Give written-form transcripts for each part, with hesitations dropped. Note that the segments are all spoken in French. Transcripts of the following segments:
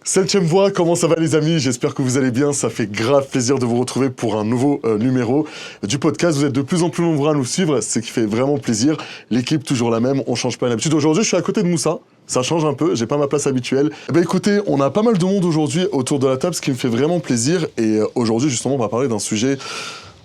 Septième voix, comment ça va les amis? J'espère que vous allez bien, ça fait grave plaisir de vous retrouver pour un nouveau numéro du podcast. Vous êtes de plus en plus nombreux à nous suivre, ce qui fait vraiment plaisir. L'équipe toujours la même, on change pas d'habitude. Aujourd'hui je suis à côté de Moussa, ça change un peu, j'ai pas ma place habituelle. Eh ben écoutez, on a pas mal de monde aujourd'hui autour de la table, ce qui me fait vraiment plaisir. Et aujourd'hui justement on va parler d'un sujet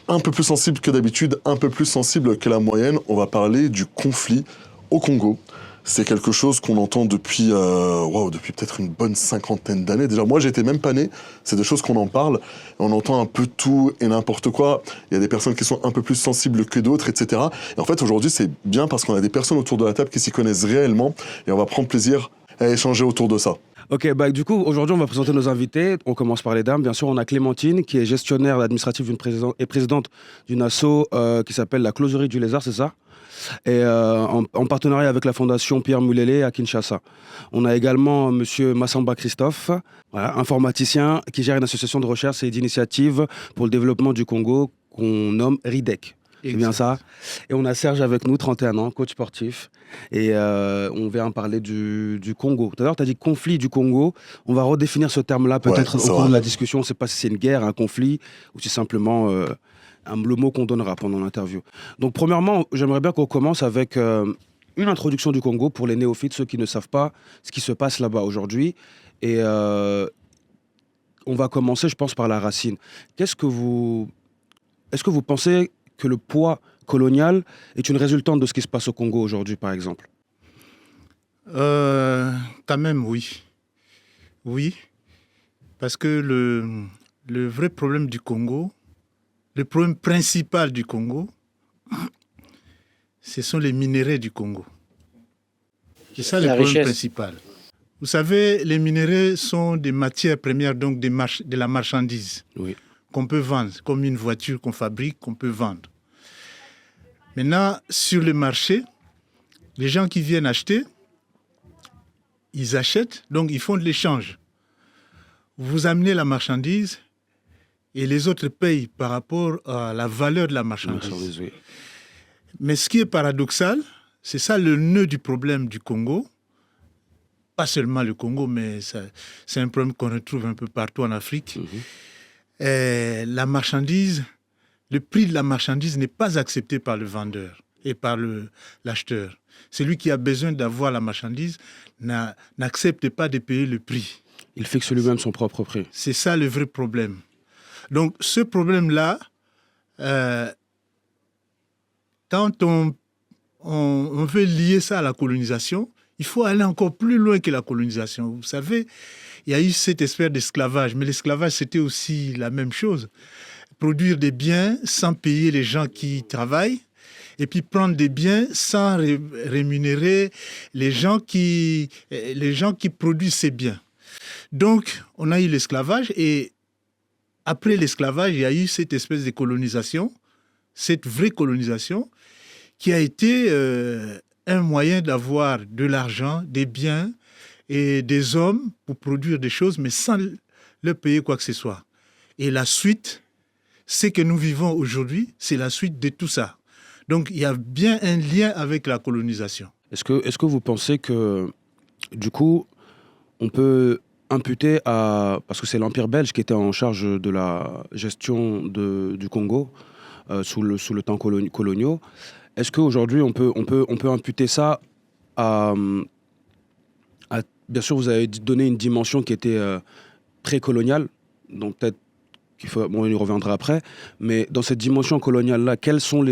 un peu plus sensible que d'habitude, un peu plus sensible que la moyenne. On va parler du conflit au Congo. C'est quelque chose qu'on entend depuis peut-être une bonne cinquantaine d'années. Déjà, moi, j'étais même pas né. C'est des choses qu'on en parle. On entend un peu tout et n'importe quoi. Il y a des personnes qui sont un peu plus sensibles que d'autres, etc. Et en fait, aujourd'hui, c'est bien parce qu'on a des personnes autour de la table qui s'y connaissent réellement. Et on va prendre plaisir à échanger autour de ça. Ok, du coup, aujourd'hui, on va présenter nos invités. On commence par les dames. Bien sûr, on a Clémentine, qui est gestionnaire administrative et présidente d'une asso qui s'appelle la Closerie du Lézard, c'est ça? Et en partenariat avec la fondation Pierre Mulele à Kinshasa. On a également Monsieur Massamba Christophe, voilà, informaticien qui gère une association de recherche et d'initiative pour le développement du Congo qu'on nomme RIDEC. C'est bien ça. Et on a Serge avec nous, 31 ans, coach sportif. Et on vient parler du Congo. Tout à l'heure, tu as dit conflit du Congo. On va redéfinir ce terme-là peut-être au cours de la discussion. On ne sait pas si c'est une guerre, un conflit, ou si simplement le mot qu'on donnera pendant l'interview. Donc, premièrement, j'aimerais bien qu'on commence avec une introduction du Congo pour les néophytes, ceux qui ne savent pas ce qui se passe là-bas aujourd'hui. Et on va commencer, je pense, par la racine. Est-ce que vous pensez que le poids colonial est une résultante de ce qui se passe au Congo aujourd'hui, par exemple? Quand même, oui. Oui, parce que le vrai problème du Congo, le problème principal du Congo, ce sont les minéraux du Congo. C'est ça le problème principal. Vous savez, les minéraux sont des matières premières, donc de la marchandise qu'on peut vendre, comme une voiture qu'on fabrique, qu'on peut vendre. Maintenant, sur le marché, les gens qui viennent acheter, ils achètent, donc ils font de l'échange. Vous amenez la marchandise et les autres payent par rapport à la valeur de la marchandise. Oui. Mais ce qui est paradoxal, c'est ça le nœud du problème du Congo. Pas seulement le Congo, mais c'est un problème qu'on retrouve un peu partout en Afrique. La marchandise, le prix de la marchandise n'est pas accepté par le vendeur et par l'acheteur. Celui qui a besoin d'avoir la marchandise n'accepte pas de payer le prix. Il fixe lui-même son propre prix. C'est ça le vrai problème. Donc ce problème-là, quand on veut lier ça à la colonisation, il faut aller encore plus loin que la colonisation. Vous savez, il y a eu cette espèce d'esclavage, mais l'esclavage, c'était aussi la même chose. Produire des biens sans payer les gens qui travaillent, et puis prendre des biens sans rémunérer les gens qui produisent ces biens. Donc, on a eu l'esclavage, et après l'esclavage, il y a eu cette espèce de colonisation, cette vraie colonisation, qui a été un moyen d'avoir de l'argent, des biens et des hommes pour produire des choses, mais sans leur payer quoi que ce soit. Et la suite, ce que nous vivons aujourd'hui, c'est la suite de tout ça. Donc, il y a bien un lien avec la colonisation. Est-ce que vous pensez que, du coup, on peut imputer parce que c'est l'Empire belge qui était en charge de la gestion du Congo sous le temps coloniaux. Est-ce qu'aujourd'hui, on peut imputer ça à... Bien sûr, vous avez donné une dimension qui était précoloniale, donc peut-être on y reviendra après, mais dans cette dimension coloniale-là, quels sont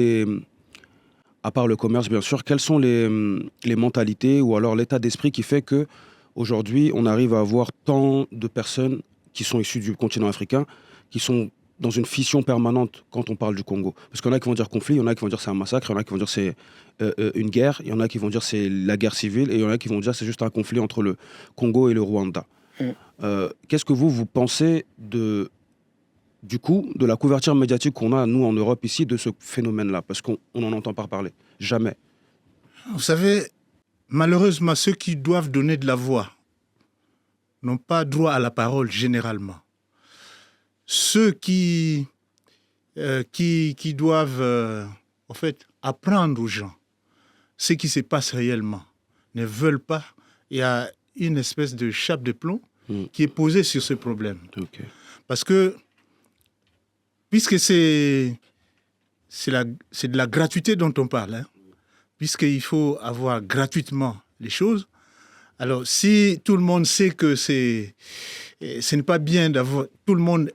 à part le commerce bien sûr, quelles sont les mentalités ou alors l'état d'esprit qui fait que aujourd'hui on arrive à avoir tant de personnes qui sont issues du continent africain, qui sont dans une fission permanente quand on parle du Congo? Parce qu'il y en a qui vont dire conflit, il y en a qui vont dire c'est un massacre, il y en a qui vont dire c'est une guerre, il y en a qui vont dire c'est la guerre civile, et il y en a qui vont dire c'est juste un conflit entre le Congo et le Rwanda. Qu'est-ce que vous pensez du coup, de la couverture médiatique qu'on a, nous, en Europe, ici, de ce phénomène-là? Parce qu'on n'en entend pas parler. Jamais. Vous savez, malheureusement, ceux qui doivent donner de la voix n'ont pas droit à la parole, généralement. Ceux qui doivent, en fait, apprendre aux gens ce qui se passe réellement ne veulent pas. Il y a une espèce de chape de plomb qui est posée sur ce problème. Ok. Parce que, puisque c'est de la gratuité dont on parle, hein, puisqu'il faut avoir gratuitement les choses, alors si tout le monde sait que ce n'est pas bien d'avoir... Tout le monde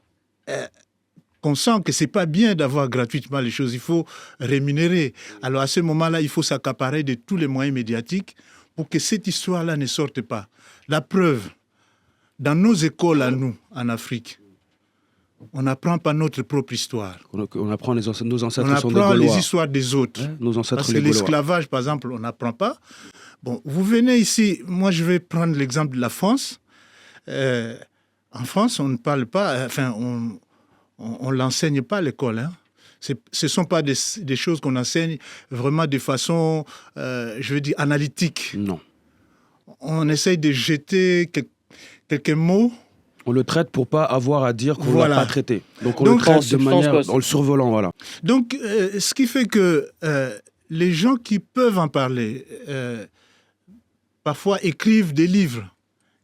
consent que ce n'est pas bien d'avoir gratuitement les choses, il faut rémunérer. Alors à ce moment-là, il faut s'accaparer de tous les moyens médiatiques pour que cette histoire-là ne sorte pas. La preuve, dans nos écoles à nous, en Afrique, on n'apprend pas notre propre histoire. On apprend nos ancêtres On sont des apprend Gaulois. les histoires des autres. Ouais, nos ancêtres Parce que les Gaulois. l'esclavage, par exemple, on n'apprend pas. Bon, vous venez ici, moi je vais prendre l'exemple de la France. En France, on ne parle pas, enfin, on l'enseigne pas à l'école. Hein. Ce ne sont pas des choses qu'on enseigne vraiment de façon, je veux dire, analytique. Non. On essaye de jeter quelques mots. On le traite pour pas avoir à dire qu'on Voilà. l'a pas traité. Donc on Donc, le traite de substance, manière quoi. en le survolant, voilà. Donc, ce qui fait que les gens qui peuvent en parler, parfois écrivent des livres,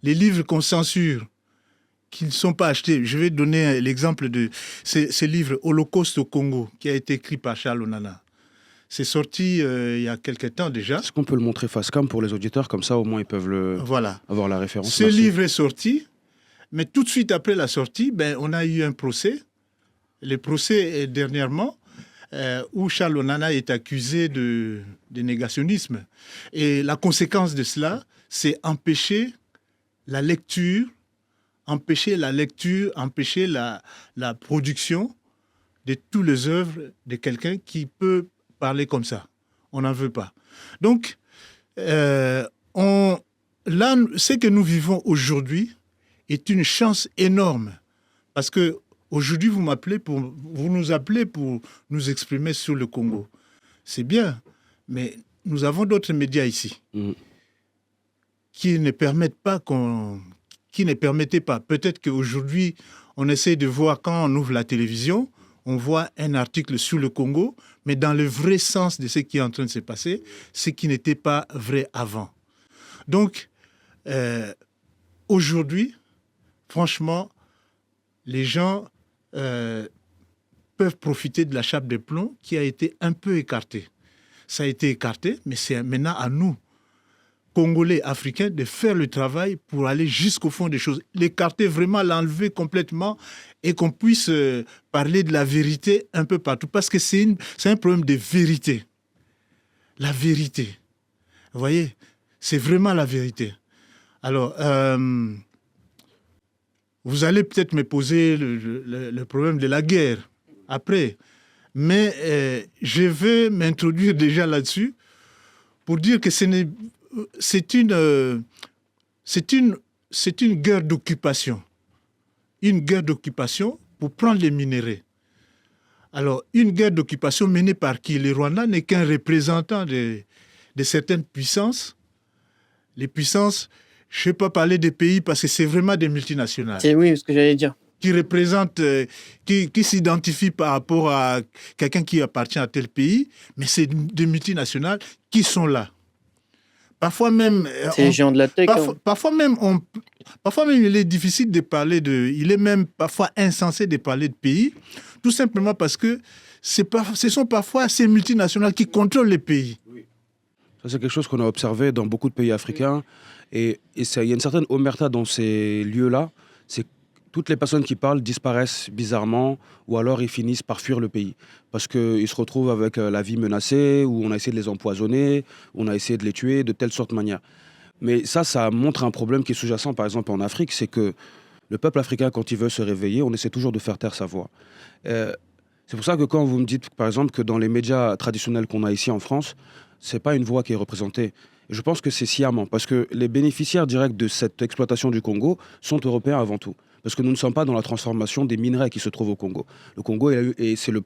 les livres qu'on censure, qui ne sont pas achetés. Je vais donner l'exemple de ce livre Holocauste au Congo, qui a été écrit par Charles Onana. C'est sorti il y a quelque temps déjà. Est-ce qu'on peut le montrer face cam pour les auditeurs, comme ça au moins ils peuvent Voilà. avoir la référence. Ce Merci. livre est sorti, mais tout de suite après la sortie, on a eu un procès. Le procès est dernièrement, où Charles Onana est accusé de négationnisme. Et la conséquence de cela, c'est empêcher la lecture, empêcher la production de toutes les œuvres de quelqu'un qui peut parler comme ça. On n'en veut pas. Donc, là, ce que nous vivons aujourd'hui est une chance énorme. Parce que aujourd'hui, vous nous appelez pour nous exprimer sur le Congo. C'est bien, mais nous avons d'autres médias ici qui ne permettaient pas. Peut-être qu'aujourd'hui, on essaie de voir, quand on ouvre la télévision, on voit un article sur le Congo, mais dans le vrai sens de ce qui est en train de se passer, ce qui n'était pas vrai avant. Donc, aujourd'hui, franchement, les gens peuvent profiter de la chape de plomb qui a été un peu écartée. Ça a été écarté, mais c'est maintenant à nous, Congolais, Africains, de faire le travail pour aller jusqu'au fond des choses. L'écarter vraiment, l'enlever complètement et qu'on puisse parler de la vérité un peu partout. Parce que c'est un problème de vérité. La vérité. Vous voyez, c'est vraiment la vérité. Alors, vous allez peut-être me poser le problème de la guerre après. Mais je vais m'introduire déjà là-dessus pour dire que c'est une guerre d'occupation. Une guerre d'occupation pour prendre les minéraux. Alors, une guerre d'occupation menée par qui? Le Rwanda n'est qu'un représentant de certaines puissances. Les puissances, je ne vais pas parler des pays parce que c'est vraiment des multinationales. C'est oui, ce que j'allais dire. Qui représentent, qui s'identifient par rapport à quelqu'un qui appartient à tel pays, mais c'est des multinationales qui sont là. Parfois même... C'est les géants de la tech. Parfois même, il est difficile de parler de... Il est même parfois insensé de parler de pays, tout simplement parce que ce sont parfois ces multinationales qui contrôlent les pays. Ça, c'est quelque chose qu'on a observé dans beaucoup de pays africains. Et il y a une certaine omerta dans ces lieux-là. C'est toutes les personnes qui parlent disparaissent bizarrement ou alors ils finissent par fuir le pays. Parce qu'ils se retrouvent avec la vie menacée, ou on a essayé de les empoisonner, on a essayé de les tuer de telle sorte manière. Mais ça montre un problème qui est sous-jacent, par exemple, en Afrique, c'est que le peuple africain, quand il veut se réveiller, on essaie toujours de faire taire sa voix. C'est pour ça que quand vous me dites, par exemple, que dans les médias traditionnels qu'on a ici en France, c'est pas une voix qui est représentée. Et je pense que c'est sciemment, parce que les bénéficiaires directs de cette exploitation du Congo sont européens avant tout. Parce que nous ne sommes pas dans la transformation des minerais qui se trouvent au Congo. Le Congo, c'est la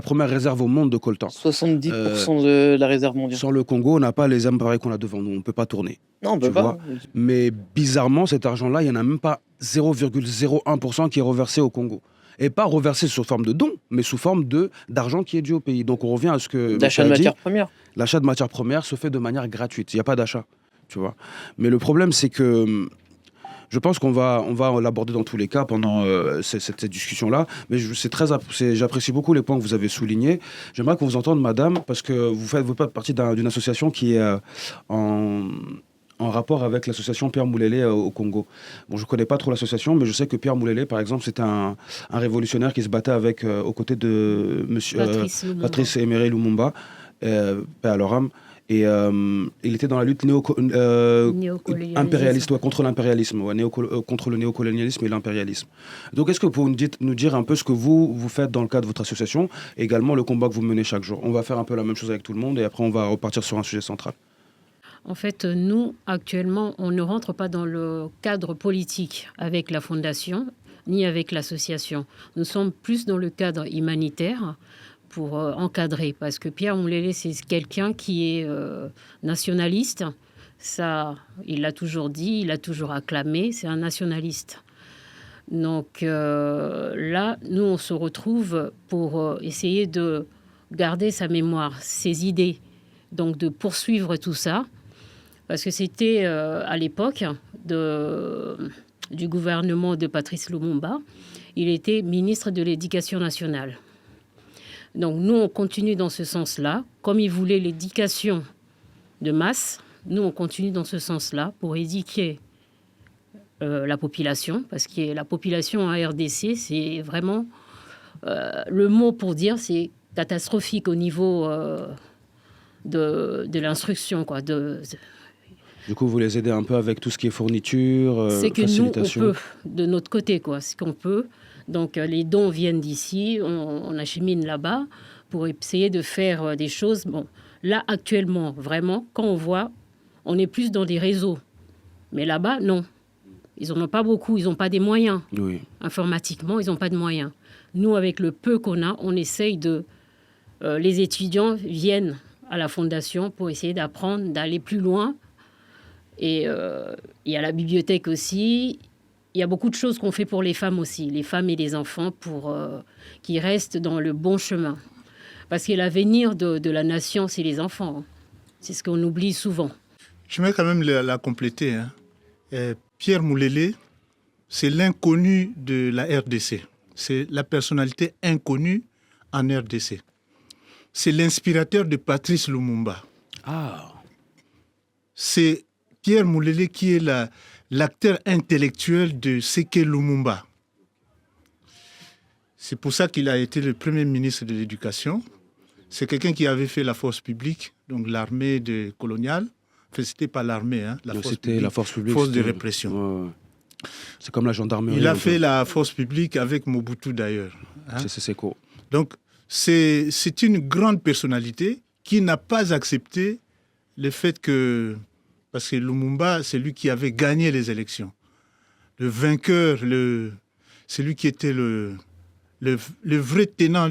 première réserve au monde de coltan. 70% de la réserve mondiale. Sans le Congo, on n'a pas les appareils qu'on a devant nous. On ne peut pas tourner. Non, on peut Tu pas. vois. Mais bizarrement, cet argent-là, il n'y en a même pas 0,01% qui est reversé au Congo. Et pas reversé sous forme de dons, mais sous forme d'argent qui est dû au pays. Donc on revient à ce que... D'achat de matières premières. L'achat de matières premières se fait de manière gratuite. Il n'y a pas d'achat, tu vois. Mais le problème, c'est que Je pense qu'on va l'aborder dans tous les cas pendant cette discussion-là. Mais j'apprécie beaucoup les points que vous avez soulignés. J'aimerais qu'on vous entende, madame, parce que vous faites partie d'une association qui est en rapport avec l'association Pierre Moulélé au Congo. Bon, je ne connais pas trop l'association, mais je sais que Pierre Moulélé, par exemple, c'était un révolutionnaire qui se battait aux côtés de Patrice Emery Lumumba, paix à leur âme. Et il était dans la lutte impérialiste, contre l'impérialisme, contre le néocolonialisme et l'impérialisme. Donc, est-ce que vous pouvez nous dire un peu ce que vous faites dans le cadre de votre association et également le combat que vous menez chaque jour? On va faire un peu la même chose avec tout le monde et après, on va repartir sur un sujet central. En fait, nous, actuellement, on ne rentre pas dans le cadre politique avec la Fondation ni avec l'association. Nous sommes plus dans le cadre humanitaire pour encadrer. Parce que Pierre Moulélé, c'est quelqu'un qui est nationaliste. Ça, il l'a toujours dit, il l'a toujours acclamé. C'est un nationaliste. Donc là, nous, on se retrouve pour essayer de garder sa mémoire, ses idées. Donc de poursuivre tout ça. Parce que c'était à l'époque du gouvernement de Patrice Lumumba. Il était ministre de l'Éducation nationale. Donc nous, on continue dans ce sens-là. Comme il voulait l'éducation de masse, nous, on continue dans ce sens-là pour éduquer la population. Parce que la population en RDC, c'est vraiment... le mot pour dire, c'est catastrophique au niveau de l'instruction, quoi. Du coup, vous les aidez un peu avec tout ce qui est fourniture, c'est que facilitation. nous, on peut, de notre côté, quoi, ce qu'on peut. Donc, les dons viennent d'ici, on achemine là-bas pour essayer de faire des choses. Bon, là, actuellement, vraiment, quand on voit, on est plus dans des réseaux. Mais là-bas, non. Ils n'en ont pas beaucoup, ils n'ont pas des moyens. Oui. Informatiquement, ils n'ont pas de moyens. Nous, avec le peu qu'on a, on essaye de... les étudiants viennent à la Fondation pour essayer d'apprendre, d'aller plus loin. Et il y a la bibliothèque aussi. Il y a beaucoup de choses qu'on fait pour les femmes aussi, les femmes et les enfants, pour qu'ils restent dans le bon chemin. Parce que l'avenir de la nation, c'est les enfants. C'est ce qu'on oublie souvent. Je vais quand même la compléter. Pierre Moulélé, c'est l'inconnu de la RDC. C'est la personnalité inconnue en RDC. C'est l'inspirateur de Patrice Lumumba. Ah. C'est Pierre Moulélé qui est l'acteur intellectuel de Séké Lumumba. C'est pour ça qu'il a été le premier ministre de l'Éducation. C'est quelqu'un qui avait fait la force publique, donc l'armée coloniale. Enfin, c'était pas l'armée, hein, la force publique, force de répression. Ouais. C'est comme la gendarmerie. Il a fait la force publique avec Mobutu d'ailleurs. Hein. C'est cool. Donc, c'est une grande personnalité qui n'a pas accepté le fait que... Parce que Lumumba, c'est lui qui avait gagné les élections. Le vainqueur, c'est lui qui était le vrai tenant,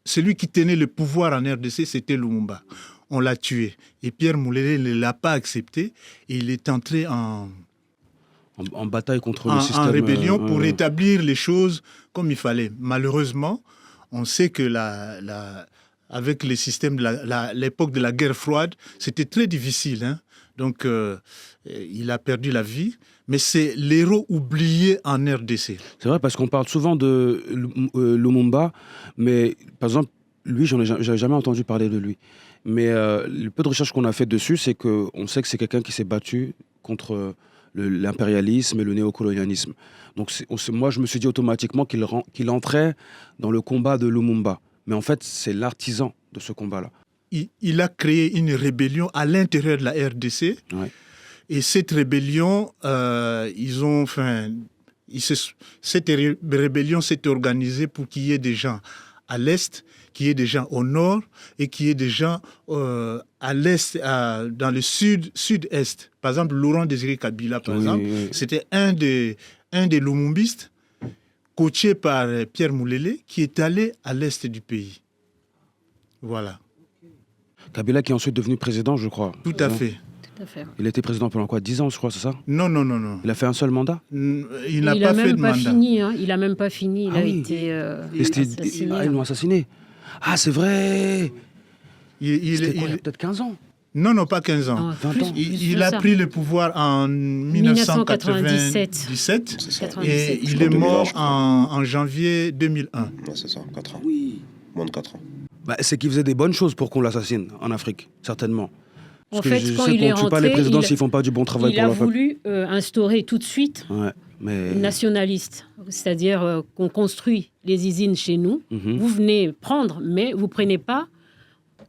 celui qui tenait le pouvoir en RDC, c'était Lumumba. On l'a tué. Et Pierre Moulélé ne l'a pas accepté. Et il est entré en bataille contre le système. En rébellion pour établir les choses comme il fallait. Malheureusement, on sait que avec les systèmes de l'époque de la guerre froide, c'était très difficile. Hein. Donc, il a perdu la vie. Mais c'est l'héros oublié en RDC. C'est vrai, parce qu'on parle souvent de Lumumba, mais par exemple, lui, j'avais jamais entendu parler de lui. Mais le peu de recherche qu'on a fait dessus, c'est qu'on sait que c'est quelqu'un qui s'est battu contre l'impérialisme et le néocolonialisme. Donc moi, je me suis dit automatiquement qu'il entrait dans le combat de Lumumba. Mais en fait, c'est l'artisan de ce combat-là. Il a créé une rébellion à l'intérieur de la RDC. Ouais. Et cette rébellion, cette rébellion s'est organisée pour qu'il y ait des gens à l'est, qu'il y ait des gens au nord et qu'il y ait des gens à l'est, dans le sud-est. Par exemple, Laurent Désiré Kabila, oui. C'était un des lumumbistes coaché par Pierre Moulélé qui est allé à l'est du pays. Voilà. Kabila qui est ensuite devenu président, je crois. Tout à fait. Il a été président pendant quoi, 10 ans, je crois, c'est ça? Non. Il a fait un seul mandat? Il n'a pas fait de mandat. Il n'a même pas fini. Il a été assassiné. Ils l'ont assassiné. Ah, c'est vrai. Il a peut-être 15 ans. Non, pas 15 ans. Non, 20 ans. Il a pris le pouvoir en 1997 C'est ça. et il Jusqu'en est 2020, mort je crois. en janvier 2001. Ouais, c'est ça, 4 ans. Moins de 4 ans. Bah, c'est qu'il faisait des bonnes choses pour qu'on l'assassine en Afrique, certainement. En Parce que fait, je quand sais il qu'on est ne tue pas rentré, les présidents s'ils ne font pas du bon travail il pour a leur peuple. voulu instaurer tout de suite Ouais, mais... nationaliste, c'est-à-dire qu'on construit les usines chez nous. Mhm. Vous venez prendre, mais vous prenez pas.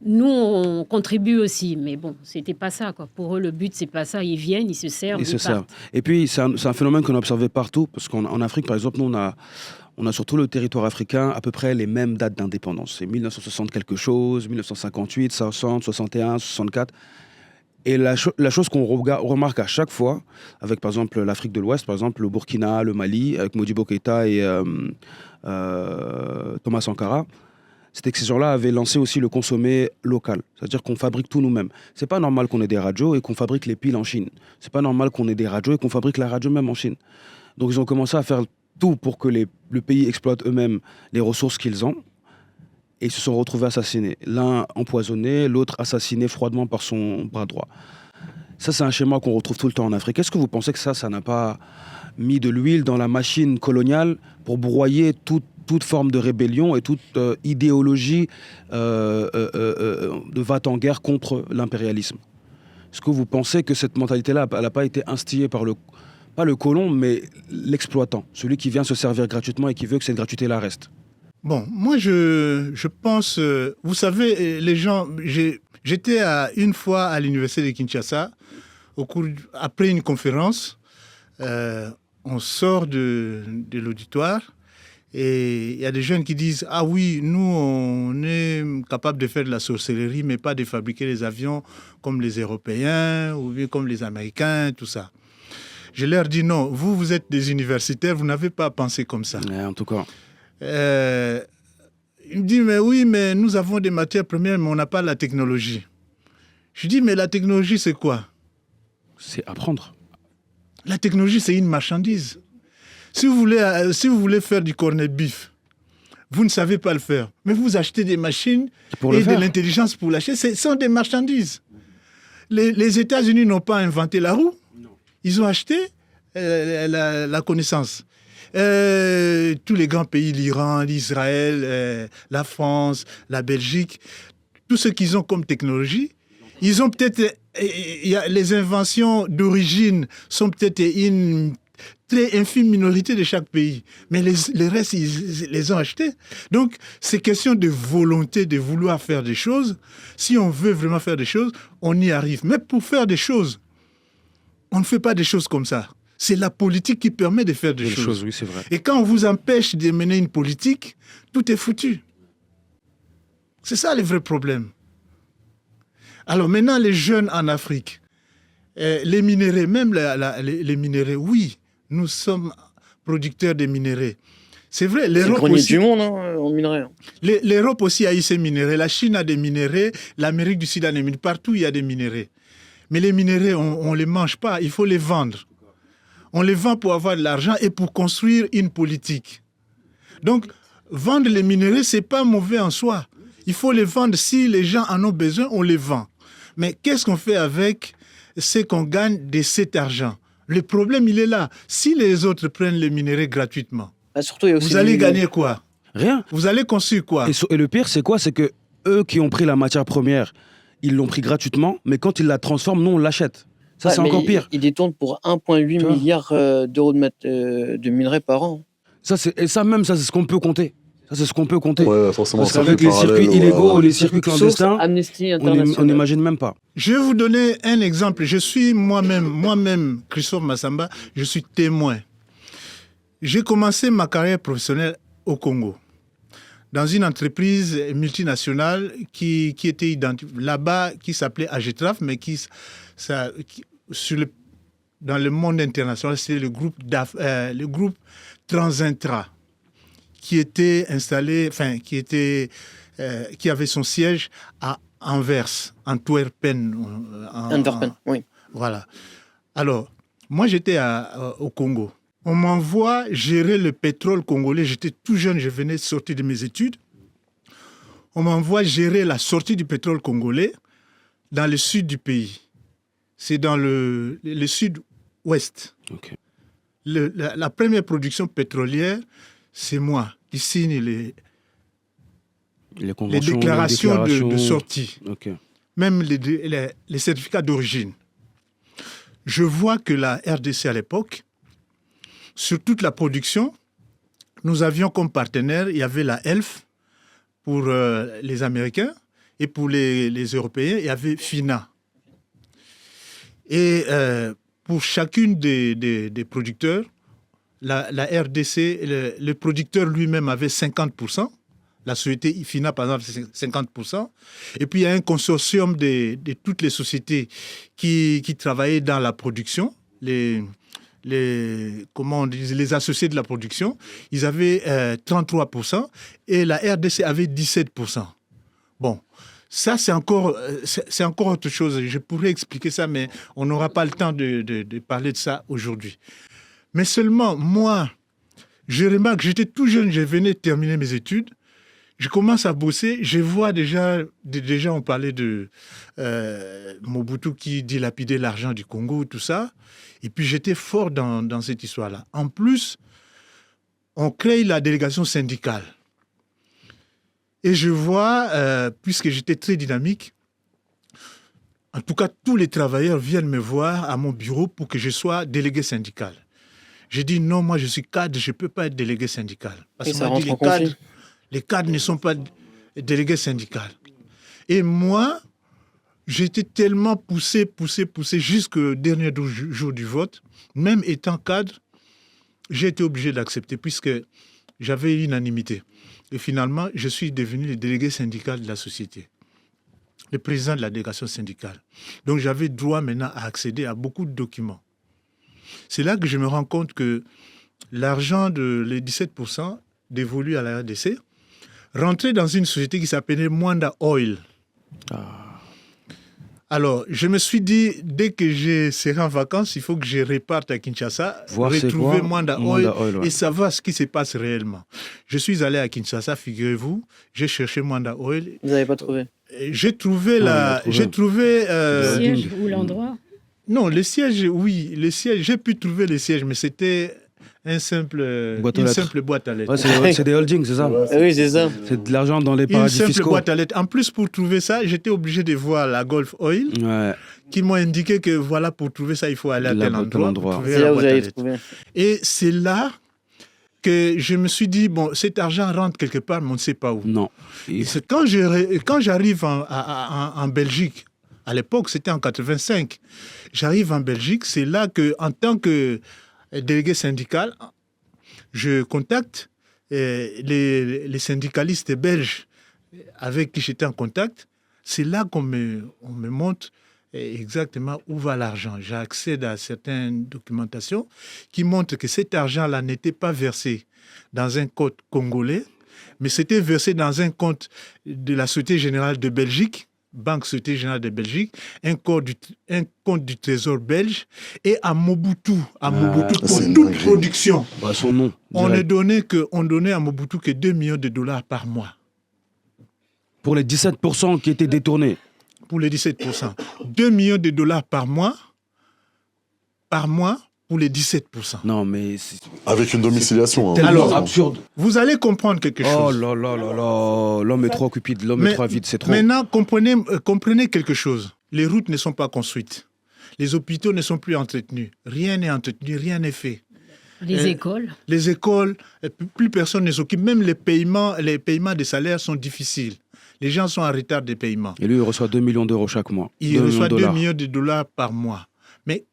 Nous, on contribue aussi, mais bon, c'était pas ça, quoi. Pour eux, le but, c'est pas ça. Ils viennent, ils se servent, Ils se ils servent. partent. Et puis, c'est un phénomène qu'on a observé partout, parce qu'en Afrique, par exemple, nous, on a sur tout le territoire africain à peu près les mêmes dates d'indépendance. C'est 1960 quelque chose, 1958, 60, 61, 64. Et la chose qu'on remarque à chaque fois, avec par exemple l'Afrique de l'Ouest, par exemple le Burkina, le Mali, avec Modibo Keïta et Thomas Sankara, c'était que ces gens-là avaient lancé aussi le consommer local. C'est-à-dire qu'on fabrique tout nous-mêmes. C'est pas normal qu'on ait des radios et qu'on fabrique les piles en Chine. C'est pas normal qu'on ait des radios et qu'on fabrique la radio même en Chine. Donc ils ont commencé à faire tout pour que le pays exploite eux-mêmes les ressources qu'ils ont. Et ils se sont retrouvés assassinés. L'un empoisonné, l'autre assassiné froidement par son bras droit. Ça, c'est un schéma qu'on retrouve tout le temps en Afrique. Est-ce que vous pensez que ça n'a pas mis de l'huile dans la machine coloniale pour broyer toute forme de rébellion et toute idéologie de va-t-en-guerre contre l'impérialisme? Est-ce que vous pensez que cette mentalité-là, elle n'a pas été instillée par pas le colon, mais l'exploitant, celui qui vient se servir gratuitement et qui veut que cette gratuité-là reste? Bon, moi, je pense... vous savez, les gens... J'étais une fois à l'université de Kinshasa, après une conférence. On sort de l'auditoire et il y a des jeunes qui disent « Ah oui, nous, on est capable de faire de la sorcellerie, mais pas de fabriquer les avions comme les Européens ou bien comme les Américains, tout ça. » Je leur dis « Non, vous êtes des universitaires, vous n'avez pas à penser comme ça. » Ouais, en tout cas. Il me dit, mais oui, mais nous avons des matières premières, mais on n'a pas la technologie. Je dis, mais la technologie, c'est quoi? C'est apprendre. La technologie, c'est une marchandise. Si vous voulez faire du cornet beef, vous ne savez pas le faire, mais vous achetez des machines et de l'intelligence pour l'acheter. Ce sont des marchandises. Les États-Unis n'ont pas inventé la roue. Ils ont acheté la connaissance. Tous les grands pays, l'Iran, l'Israël, la France, la Belgique, tout ce qu'ils ont comme technologie, ils ont peut-être... les inventions d'origine sont peut-être une très infime minorité de chaque pays, mais les restes, ils les ont achetés. Donc, c'est question de volonté de vouloir faire des choses. Si on veut vraiment faire des choses, on y arrive. Mais pour faire des choses, on ne fait pas des choses comme ça. C'est la politique qui permet de faire des choses. Oui, c'est vrai. Et quand on vous empêche de mener une politique, tout est foutu. C'est ça le vrai problème. Alors maintenant, les jeunes en Afrique, les minéraux, même les minéraux, oui, nous sommes producteurs de minéraux. C'est vrai, l'Europe aussi... aussi... du monde en minerais. L'Europe aussi a eu ses minéraux. La Chine a des minéraux, l'Amérique du Sud a des minéraux. Partout, il y a des minéraux. Mais les minéraux, on ne les mange pas, il faut les vendre. On les vend pour avoir de l'argent et pour construire une politique. Donc, vendre les minéraux, ce n'est pas mauvais en soi. Il faut les vendre. Si les gens en ont besoin, on les vend. Mais qu'est-ce qu'on fait avec ce qu'on gagne de cet argent? Le problème, il est là. Si les autres prennent les minéraux gratuitement, surtout, il y a aussi vous allez gagner quoi? Rien. Vous allez construire quoi? Et le pire, c'est quoi? C'est que eux qui ont pris la matière première, ils l'ont pris gratuitement, mais quand ils la transforment, nous, on l'achète. Ça, c'est encore pire. Ils détournent pour 1,8 milliard d'euros de minerais par an. Ça, c'est ce qu'on peut compter. Ça, c'est ce qu'on peut compter. Ouais, forcément. Parce qu'avec les circuits illégaux, les circuits clandestins, Amnesty on International. n'imagine même pas. Je vais vous donner un exemple. Je suis moi-même, Christophe Massamba, je suis témoin. J'ai commencé ma carrière professionnelle au Congo, dans une entreprise multinationale qui était identifiée là-bas, qui s'appelait Agetraf, mais dans le monde international, c'est le groupe Transintra, qui était installé, qui avait son siège à Anvers, Antwerpen. Oui. Voilà. Alors, moi, j'étais au Congo. On m'envoie gérer le pétrole congolais. J'étais tout jeune, je venais de sortir de mes études. On m'envoie gérer la sortie du pétrole congolais dans le sud du pays. C'est dans le sud-ouest. Ok. La première production pétrolière, c'est moi qui signe les conventions, déclarations de sortie, Ok. même les certificats d'origine. Je vois que la RDC à l'époque, sur toute la production, nous avions comme partenaire, il y avait la ELF pour les Américains et pour les Européens, il y avait FINA. Et pour chacune des producteurs, la RDC, le producteur lui-même avait 50%. La société FINA, par exemple, c'est 50%. Et puis, il y a un consortium de toutes les sociétés qui travaillaient dans la production, les associés de la production. Ils avaient 33% et la RDC avait 17%. Bon, ça, c'est encore autre chose. Je pourrais expliquer ça, mais on n'aura pas le temps de parler de ça aujourd'hui. Mais seulement, moi, je remarque, j'étais tout jeune, je venais de terminer mes études. Je commence à bosser, je vois déjà on parlait de Mobutu qui dilapidait l'argent du Congo, tout ça. Et puis j'étais fort dans cette histoire-là. En plus, on crée la délégation syndicale. Et je vois, puisque j'étais très dynamique, en tout cas, tous les travailleurs viennent me voir à mon bureau pour que je sois délégué syndical. J'ai dit non, moi je suis cadre, je ne peux pas être délégué syndical. Parce ça rentre en cadres, conflit. les cadres ne sont pas délégués syndicaux. Et moi, j'étais tellement poussé jusqu'au dernier jour du vote. Même étant cadre, j'ai été obligé d'accepter puisque j'avais unanimité. Et finalement, je suis devenu le délégué syndical de la société, le président de la délégation syndicale. Donc j'avais droit maintenant à accéder à beaucoup de documents. C'est là que je me rends compte que l'argent les 17% dévolu à la RDC rentrait dans une société qui s'appelait Mwanda Oil. Alors, je me suis dit, dès que je serai en vacances, il faut que je reparte à Kinshasa, retrouver Mwanda Oil et savoir ce qui se passe réellement. Je suis allé à Kinshasa, figurez-vous, j'ai cherché Mwanda Oil. Vous n'avez pas trouvé? J'ai trouvé le siège ou l'endroit? Non, le siège, oui, le siège, j'ai pu trouver le siège, mais c'était une simple boîte à lettres. Ouais, c'est des holdings, c'est ça? Oui, c'est ça. C'est de l'argent dans les paradis fiscaux. Une simple boîte à lettres. En plus, pour trouver ça, j'étais obligé de voir la Gulf Oil, qui m'ont indiqué que voilà, pour trouver ça, il faut aller à tel endroit. C'est là où vous allez trouver. Et c'est là que je me suis dit, bon, cet argent rentre quelque part, mais on ne sait pas où. Non. C'est quand j'arrive en Belgique, à l'époque, c'était en 85, j'arrive en Belgique, c'est là que, en tant que délégué syndical, je contacte les syndicalistes belges avec qui j'étais en contact. C'est là qu'on me montre exactement où va l'argent. J'accède à certaines documentations qui montrent que cet argent-là n'était pas versé dans un compte congolais, mais c'était versé dans un compte de la Société Générale de Belgique, Banque Société Générale de Belgique, un compte du Trésor belge, et à Mobutu pour toute production. Son nom. On donnait à Mobutu que 2 millions de dollars par mois. Pour les 17% qui étaient détournés. Pour les 17%. 2 millions de dollars par mois pour les 17%. Non, mais... Avec une domiciliation. Alors, absurde. Vous allez comprendre quelque chose. Oh là là là là, l'homme est trop cupide, l'homme est trop vite, c'est trop. Maintenant, comprenez quelque chose. Les routes ne sont pas construites. Les hôpitaux ne sont plus entretenus. Rien n'est entretenu, rien n'est fait. Les écoles. Les écoles, plus personne ne s'occupe. Même les paiements des salaires sont difficiles. Les gens sont en retard des paiements. Et lui, il reçoit 2 millions d'euros chaque mois. Il reçoit 2 millions de dollars par mois. Mais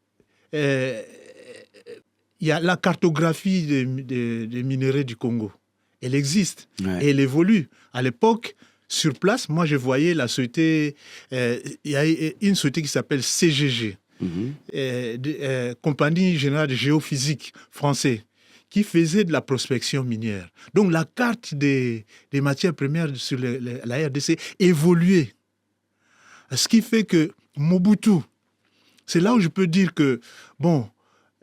il y a la cartographie des minerais du Congo. Elle existe et elle évolue. À l'époque, sur place, moi, je voyais la société... il y a une société qui s'appelle CGG, Compagnie Générale de Géophysique français, qui faisait de la prospection minière. Donc, la carte des matières premières sur la RDC évoluait. Ce qui fait que Mobutu, c'est là où je peux dire que, bon,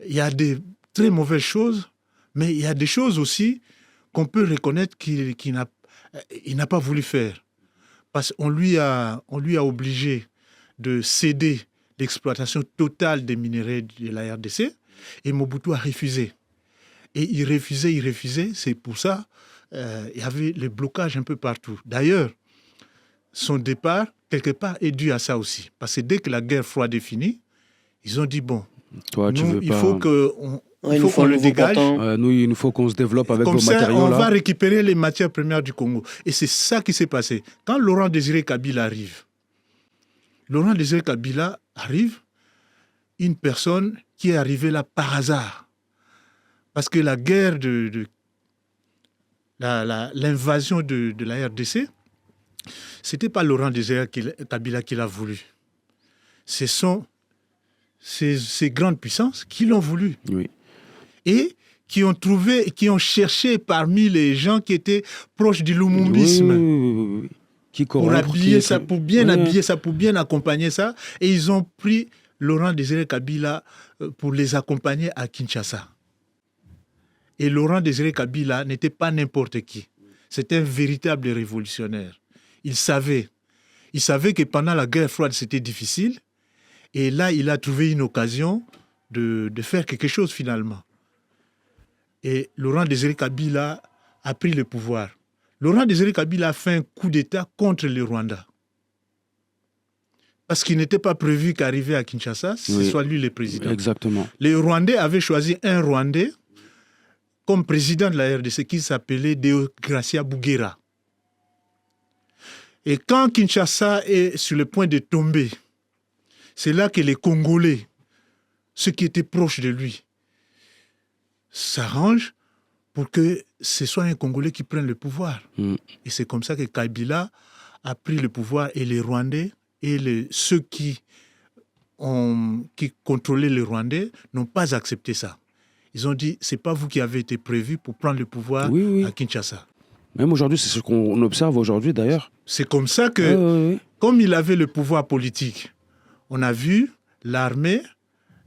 il y a des très mauvaises choses, mais il y a des choses aussi qu'on peut reconnaître qu'il n'a pas voulu faire. Parce qu'on lui a obligé de céder l'exploitation totale des minerais de la RDC et Mobutu a refusé. Et il refusait. C'est pour ça il y avait les blocages un peu partout. D'ailleurs, son départ, quelque part, est dû à ça aussi. Parce que dès que la guerre froide est finie, ils ont dit, bon, Toi, tu nous, veux il pas... faut qu'on Ouais, il nous faut un le nouveau dégage. printemps. Nous, il nous faut qu'on se développe avec Comme vos ça, matériaux on là. va récupérer les matières premières du Congo. Et c'est ça qui s'est passé. Quand Laurent Désiré Kabila arrive, une personne qui est arrivée là par hasard. Parce que la guerre l'invasion de la RDC, c'était pas Laurent Désiré Kabila qui l'a voulu. Ce sont ces grandes puissances qui l'ont voulu. Oui. Et qui ont cherché parmi les gens qui étaient proches du lumumbisme Oui. Qui pour corrompre, habiller qui- ça, pour bien Oui. habiller ça, pour bien accompagner ça. Et ils ont pris Laurent Désiré Kabila pour les accompagner à Kinshasa. Et Laurent Désiré Kabila n'était pas n'importe qui. C'était un véritable révolutionnaire. Il savait que pendant la guerre froide, c'était difficile. Et là, il a trouvé une occasion de faire quelque chose finalement. Et Laurent Désiré Kabila a pris le pouvoir. Laurent Désiré Kabila a fait un coup d'État contre le Rwanda. Parce qu'il n'était pas prévu qu'arrivé à Kinshasa, ce Oui. soit lui le président. Exactement. Les Rwandais avaient choisi un Rwandais comme président de la RDC qui s'appelait Deogracia Bouguera. Et quand Kinshasa est sur le point de tomber, c'est là que les Congolais, ceux qui étaient proches de lui, s'arrangent pour que ce soit un Congolais qui prenne le pouvoir. Mm. Et c'est comme ça que Kabila a pris le pouvoir et les Rwandais et ceux qui contrôlaient les Rwandais n'ont pas accepté ça. Ils ont dit, c'est pas vous qui avez été prévu pour prendre le pouvoir Oui. à Kinshasa. Même aujourd'hui, c'est ce qu'on observe aujourd'hui d'ailleurs. C'est comme ça que, Oui. comme il avait le pouvoir politique, on a vu l'armée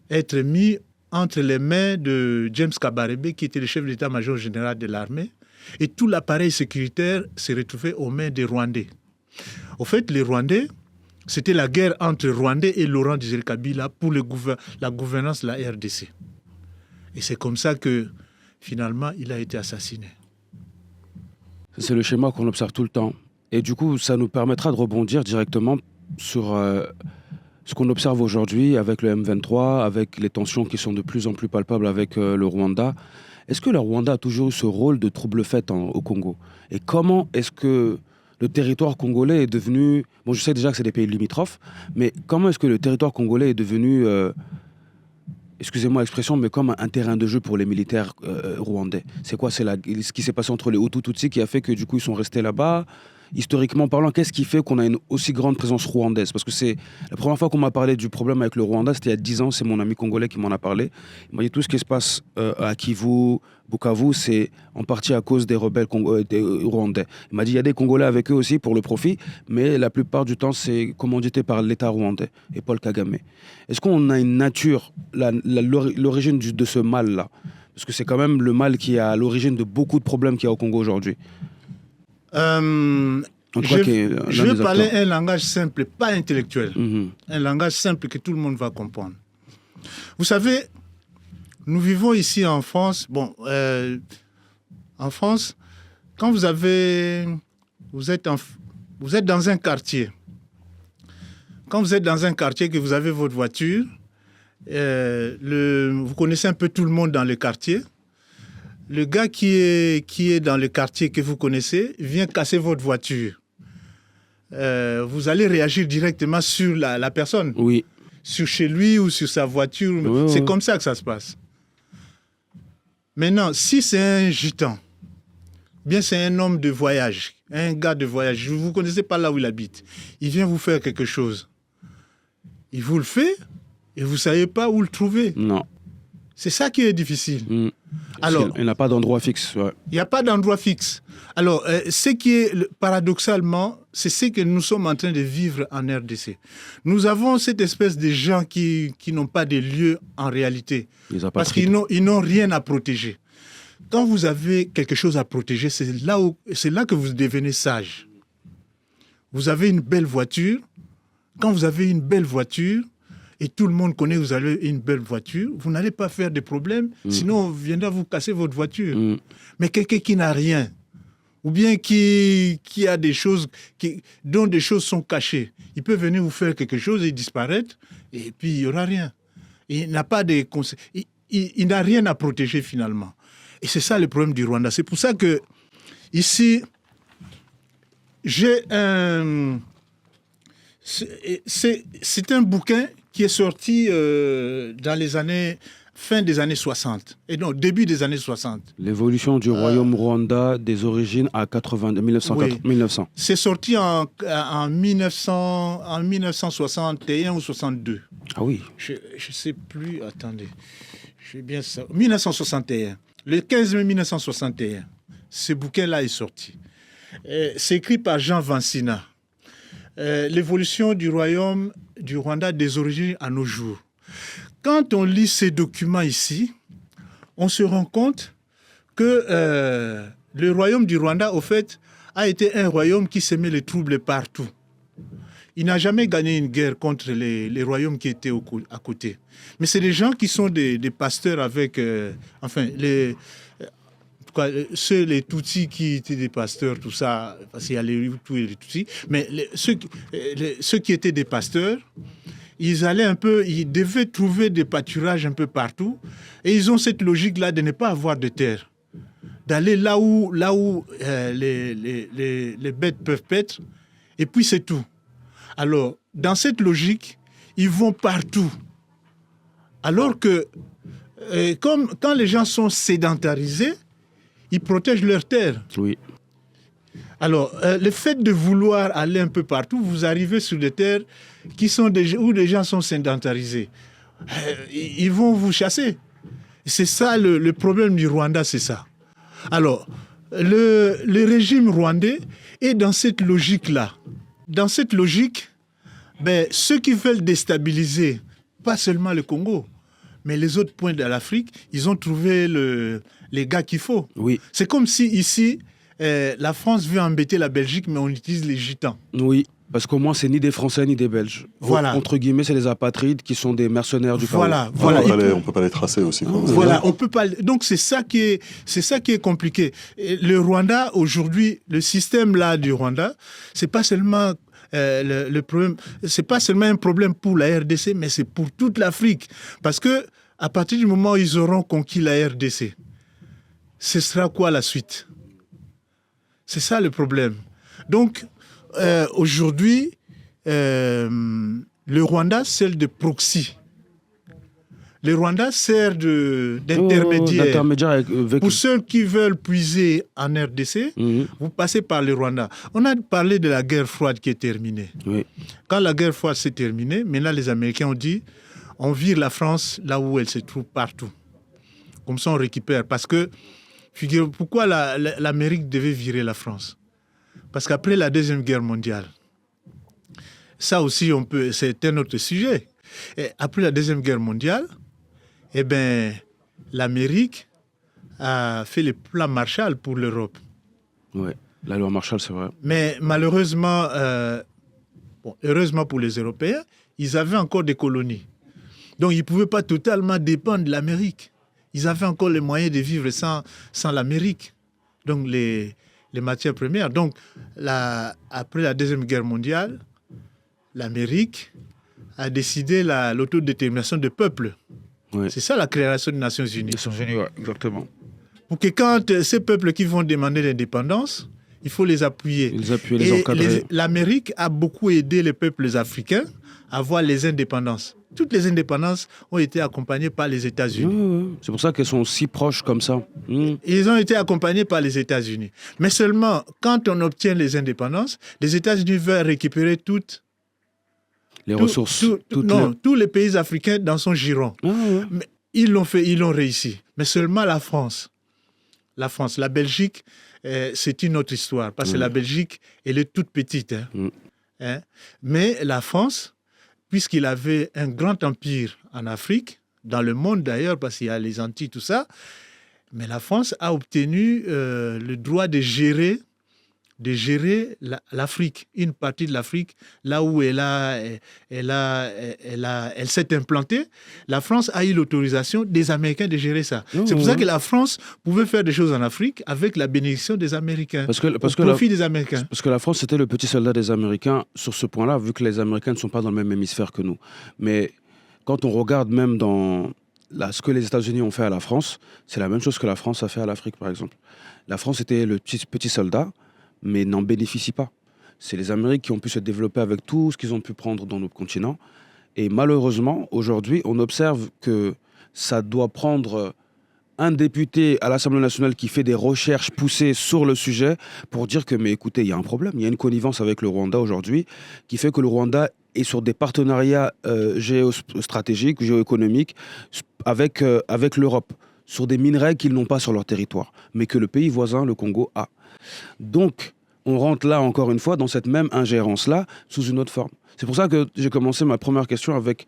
être mise entre les mains de James Kabarebe, qui était le chef d'état-major général de l'armée, et tout l'appareil sécuritaire s'est retrouvé aux mains des Rwandais. Au fait, les Rwandais, c'était la guerre entre Rwandais et Laurent Désiré Kabila pour la gouvernance de la RDC. Et c'est comme ça que, finalement, il a été assassiné. C'est le schéma qu'on observe tout le temps. Et du coup, ça nous permettra de rebondir directement sur ce qu'on observe aujourd'hui avec le M23, avec les tensions qui sont de plus en plus palpables avec le Rwanda. Est-ce que le Rwanda a toujours eu ce rôle de trouble-fête au Congo? Et comment est-ce que le territoire congolais est devenu... Bon, je sais déjà que c'est des pays limitrophes, mais comment est-ce que le territoire congolais est devenu... excusez-moi l'expression, mais comme un terrain de jeu pour les militaires rwandais? C'est quoi? C'est ce qui s'est passé entre les Hutus Tutsis qui a fait que du coup ils sont restés là-bas? Historiquement parlant, qu'est-ce qui fait qu'on a une aussi grande présence rwandaise? Parce que c'est la première fois qu'on m'a parlé du problème avec le Rwanda, c'était il y a 10 ans, c'est mon ami congolais qui m'en a parlé. Il m'a dit tout ce qui se passe à Kivu, Bukavu, c'est en partie à cause des rebelles des rwandais. Il m'a dit il y a des Congolais avec eux aussi pour le profit, mais la plupart du temps c'est commandité par l'État rwandais et Paul Kagame. Est-ce qu'on a une nature, l'origine de ce mal-là? Parce que c'est quand même le mal qui est à l'origine de beaucoup de problèmes qu'il y a au Congo aujourd'hui. Je vais parler un langage simple, pas intellectuel. Mhm. Un langage simple que tout le monde va comprendre. Vous savez, nous vivons ici en France. Bon, en France, quand vous êtes dans un quartier. Quand vous êtes dans un quartier, que vous avez votre voiture, vous connaissez un peu tout le monde dans le quartier. Le gars qui est dans le quartier que vous connaissez vient casser votre voiture. Vous allez réagir directement sur la personne. Oui. Sur chez lui ou sur sa voiture. Oui, c'est oui. comme ça que ça se passe. Maintenant, si c'est un gitan, bien c'est un homme de voyage, un gars de voyage, vous ne connaissez pas là où il habite, il vient vous faire quelque chose. Il vous le fait et vous ne savez pas où le trouver. Non. C'est ça qui est difficile. Mm. Alors, il n'a pas d'endroit fixe. Ouais. il n'y a pas d'endroit fixe. Alors, ce qui est paradoxalement, c'est ce que nous sommes en train de vivre en RDC. Nous avons cette espèce de gens qui n'ont pas de lieu en réalité. Parce qu'ils n'ont rien à protéger. Quand vous avez quelque chose à protéger, c'est là que vous devenez sage. Vous avez une belle voiture, quand vous avez une belle voiture, et tout le monde connaît que vous avez une belle voiture, vous n'allez pas faire de problème, sinon on viendra vous casser votre voiture. Mais quelqu'un qui n'a rien, ou bien qui a des choses, dont des choses sont cachées, il peut venir vous faire quelque chose et disparaître, et puis il n'y aura rien. Il n'a pas de il n'a rien à protéger finalement. Et c'est ça le problème du Rwanda. C'est pour ça que ici, j'ai un... C'est un bouquin qui est sorti dans les années... fin des années 60, et non, début des années 60. L'évolution du royaume Rwanda des origines à 1900. C'est sorti en 1961 ou 62. Ah oui. Je ne sais plus, attendez. Je bien ça. 1961. Le 15 mai 1961. Ce bouquin-là est sorti. C'est écrit par Jean Vansina. L'évolution du royaume du Rwanda des origines à nos jours. Quand on lit ces documents ici, on se rend compte que le royaume du Rwanda, au fait, a été un royaume qui semait les troubles partout. Il n'a jamais gagné une guerre contre les royaumes qui étaient à côté. Mais c'est des gens qui sont des pasteurs avec... les Tutsis qui étaient des pasteurs, tout ça, parce qu'il y a les Hutus et les Tutsis, mais ceux qui étaient des pasteurs, ils devaient trouver des pâturages un peu partout, et ils ont cette logique-là de ne pas avoir de terre, d'aller là où les bêtes peuvent paître, et puis c'est tout. Alors, dans cette logique, ils vont partout. Alors que, quand les gens sont sédentarisés, ils protègent leurs terres. Oui. Alors, le fait de vouloir aller un peu partout, vous arrivez sur des terres où les gens sont sédentarisés. Ils vont vous chasser. C'est ça le problème du Rwanda, c'est ça. Alors, le régime rwandais est dans cette logique-là. Dans cette logique, ceux qui veulent déstabiliser, pas seulement le Congo, mais les autres points de l'Afrique, ils ont trouvé les gars qu'il faut. Oui. C'est comme si ici, la France veut embêter la Belgique, mais on utilise les Gitans. Oui, parce qu'au moins, c'est ni des Français ni des Belges. Voilà. Entre guillemets, c'est des apatrides qui sont des mercenaires du chaos. Voilà. On peut pas les tracer aussi. Voilà, on peut pas. Donc c'est ça qui est compliqué. Et le Rwanda aujourd'hui, le système là du Rwanda, c'est pas seulement le problème, c'est pas seulement un problème pour la RDC, mais c'est pour toute l'Afrique, parce que à partir du moment où ils auront conquis la RDC, ce sera quoi la suite? C'est ça le problème. Donc aujourd'hui, le Rwanda sert de proxy. Le Rwanda sert d'intermédiaire. Pour ceux qui veulent puiser en RDC, vous passez par le Rwanda. On a parlé de la guerre froide qui est terminée. Oui. Quand la guerre froide s'est terminée, maintenant les Américains ont dit on vire la France là où elle se trouve partout. Comme ça, on récupère. Parce que, figurez-vous, pourquoi l'Amérique devait virer la France? Parce qu'après la Deuxième Guerre mondiale, ça aussi, c'est un autre sujet. Et après la Deuxième Guerre mondiale, l'Amérique a fait le plan Marshall pour l'Europe. Oui, la loi Marshall, c'est vrai. Mais malheureusement, heureusement pour les Européens, ils avaient encore des colonies. Donc, ils ne pouvaient pas totalement dépendre de l'Amérique. Ils avaient encore les moyens de vivre sans l'Amérique. Donc, les matières premières. Donc, après la Deuxième Guerre mondiale, l'Amérique a décidé l'autodétermination des peuples. Oui. C'est ça la création des Nations Unies. Nations Unies, ouais, exactement. Pour que quand ces peuples qui vont demander l'indépendance, il faut les appuyer. Les encadrer. L'Amérique a beaucoup aidé les peuples africains à avoir les indépendances. Toutes les indépendances ont été accompagnées par les États-Unis. C'est pour ça qu'elles sont si proches comme ça. Ils ont été accompagnés par les États-Unis. Mais seulement, quand on obtient les indépendances, les États-Unis veulent récupérer toutes les ressources. Tous les pays africains dans son giron. Mais ils l'ont fait, ils l'ont réussi. Mais seulement la France, la Belgique, c'est une autre histoire. Parce que la Belgique, elle est toute petite. Mais la France, puisqu'il avait un grand empire en Afrique, dans le monde d'ailleurs, parce qu'il y a les Antilles, tout ça, mais la France a obtenu le droit de gérer de gérer l'Afrique, une partie de l'Afrique, là où elle s'est implantée. La France a eu l'autorisation des Américains de gérer ça. C'est pour ça que la France pouvait faire des choses en Afrique avec la bénédiction des Américains, au profit des Américains. Parce que la France, c'était le petit soldat des Américains sur ce point-là, vu que les Américains ne sont pas dans le même hémisphère que nous. Mais quand on regarde même dans ce que les États-Unis ont fait à la France, c'est la même chose que la France a fait à l'Afrique, par exemple. La France était le petit soldat, mais n'en bénéficie pas. C'est les Américains qui ont pu se développer avec tout ce qu'ils ont pu prendre dans notre continent. Et malheureusement, aujourd'hui, on observe que ça doit prendre un député à l'Assemblée nationale qui fait des recherches poussées sur le sujet pour dire que, mais écoutez, il y a un problème. Il y a une connivence avec le Rwanda aujourd'hui qui fait que le Rwanda est sur des partenariats géostratégiques, géoéconomiques avec l'Europe, sur des minerais qu'ils n'ont pas sur leur territoire, mais que le pays voisin, le Congo, a. Donc, on rentre là, encore une fois, dans cette même ingérence-là, sous une autre forme. C'est pour ça que j'ai commencé ma première question avec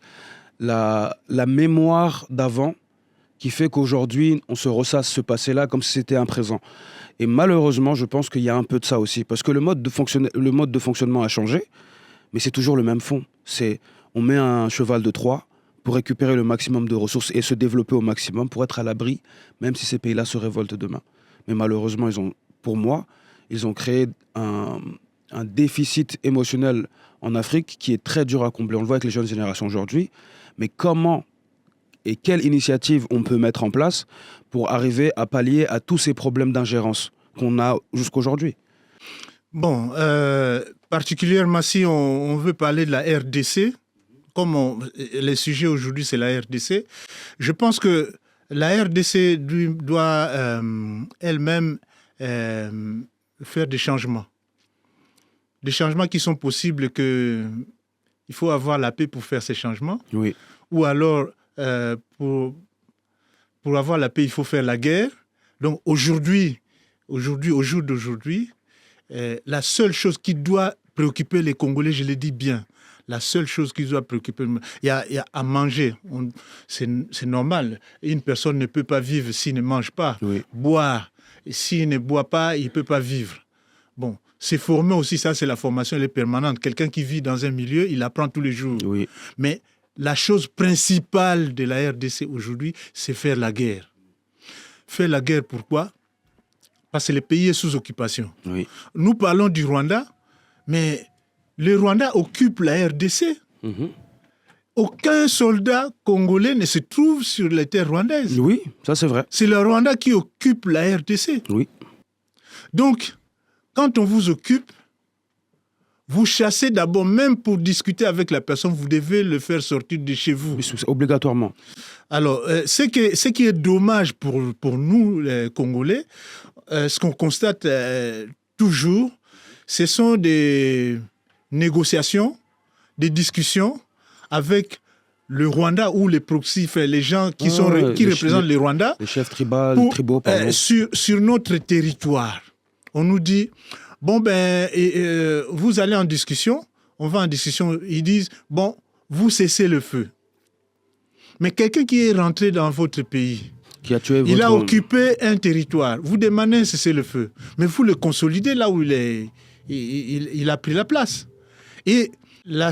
la mémoire d'avant, qui fait qu'aujourd'hui, on se ressasse ce passé-là comme si c'était un présent. Et malheureusement, je pense qu'il y a un peu de ça aussi, parce que le mode de fonctionnement a changé, mais c'est toujours le même fond. On met un cheval de Troie pour récupérer le maximum de ressources et se développer au maximum pour être à l'abri, même si ces pays-là se révoltent demain. Mais malheureusement, pour moi, ils ont créé un déficit émotionnel en Afrique qui est très dur à combler. On le voit avec les jeunes générations aujourd'hui. Mais comment et quelle initiative on peut mettre en place pour arriver à pallier à tous ces problèmes d'ingérence qu'on a jusqu'aujourd'hui? Bon, particulièrement si on veut parler de la RDC, comme le sujet aujourd'hui c'est la RDC, je pense que la RDC doit elle-même faire des changements. Des changements qui sont possibles il faut avoir la paix pour faire ces changements. Oui. Ou alors, pour avoir la paix, il faut faire la guerre. Donc aujourd'hui, au jour d'aujourd'hui, la seule chose qui doit préoccuper les Congolais, je le dis bien, la seule chose qui doit préoccuper, il y a à manger. C'est normal. Une personne ne peut pas vivre s'il ne mange pas. Oui. Boire, s'il ne boit pas, il ne peut pas vivre. Bon, c'est formé aussi, ça c'est la formation, elle est permanente. Quelqu'un qui vit dans un milieu, il apprend tous les jours. Oui. Mais la chose principale de la RDC aujourd'hui, c'est faire la guerre. Faire la guerre, pourquoi? Parce que le pays est sous occupation. Oui. Nous parlons du Rwanda, mais le Rwanda occupe la RDC. Mm-hmm. Aucun soldat congolais ne se trouve sur les terres rwandaises. Oui, ça c'est vrai. C'est le Rwanda qui occupe la RDC. Oui. Donc, quand on vous occupe, vous chassez d'abord, même pour discuter avec la personne, vous devez le faire sortir de chez vous. Obligatoirement. Alors, ce qui est dommage pour nous, les Congolais, ce qu'on constate toujours, ce sont des négociations, des discussions avec le Rwanda ou les proxys, les gens qui représentent le Rwanda. Les chefs tribaux, pardon. Sur notre territoire. On nous dit, bon, vous allez en discussion, on va en discussion, ils disent, bon, vous cessez le feu. Mais quelqu'un qui est rentré dans votre pays, il a occupé un territoire, vous demandez un cessez-le-feu, mais vous le consolidez là où il a pris la place. Et la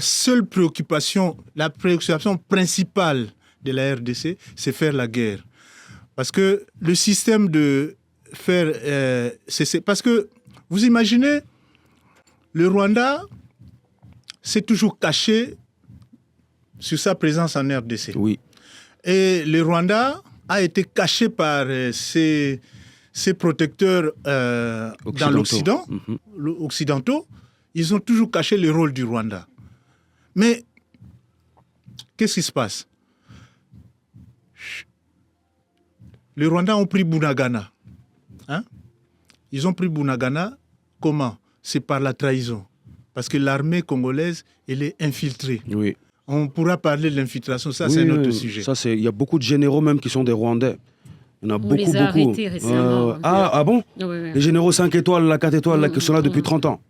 préoccupation principale de la RDC, c'est faire la guerre. Parce que le système de faire cesser... Parce que, vous imaginez, le Rwanda s'est toujours caché sur sa présence en RDC. Oui. Et le Rwanda a été caché par ses protecteurs dans l'Occident, occidentaux. Ils ont toujours caché le rôle du Rwanda. Mais, qu'est-ce qui se passe? Les Rwandais ont pris Bunagana. Ils ont pris Bunagana, comment? C'est par la trahison. Parce que l'armée congolaise, elle est infiltrée. Oui. On pourra parler de l'infiltration, ça c'est un autre sujet. Il y a beaucoup de généraux même qui sont des Rwandais. Il y en a beaucoup. Les a arrêtés récemment. Ah bon? Oui. Les généraux 5 étoiles, 4 étoiles, qui sont là depuis 30 ans.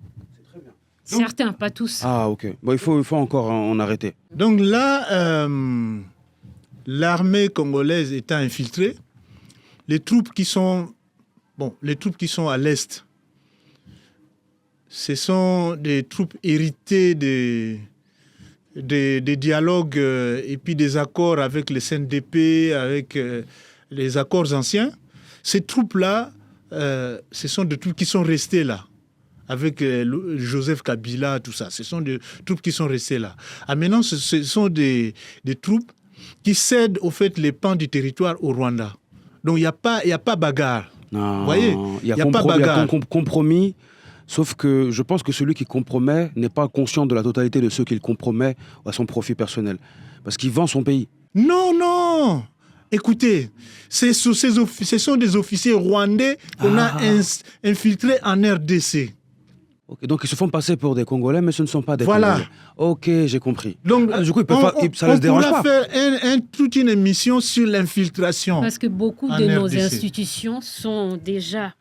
Certains, pas tous. Ah ok. Bon, il faut encore en arrêter. Donc là, l'armée congolaise étant infiltrée, les troupes qui sont à l'est ce sont des troupes héritées des dialogues et puis des accords avec les CNDP, avec les accords anciens. Ces troupes-là, ce sont des troupes qui sont restées là, avec Joseph Kabila, tout ça. Ce sont des troupes qui sont restées là. Maintenant, ce sont des troupes qui cèdent au fait les pans du territoire au Rwanda. Donc, il n'y a pas bagarre. Non, Vous voyez, il y a pas bagarre. compromis, sauf que je pense que celui qui compromet n'est pas conscient de la totalité de ceux qu'il compromet à son profit personnel. Parce qu'il vend son pays. Non. Écoutez, ce sont des officiers rwandais qu'on a infiltrés en RDC. Okay, donc ils se font passer pour des Congolais, mais ce ne sont pas des Voilà. Congolais. Ok, j'ai compris. Donc, du coup, ça ne les dérange pas. On pourra faire toute une émission sur l'infiltration. Parce que beaucoup en de nos RDC. institutions sont déjà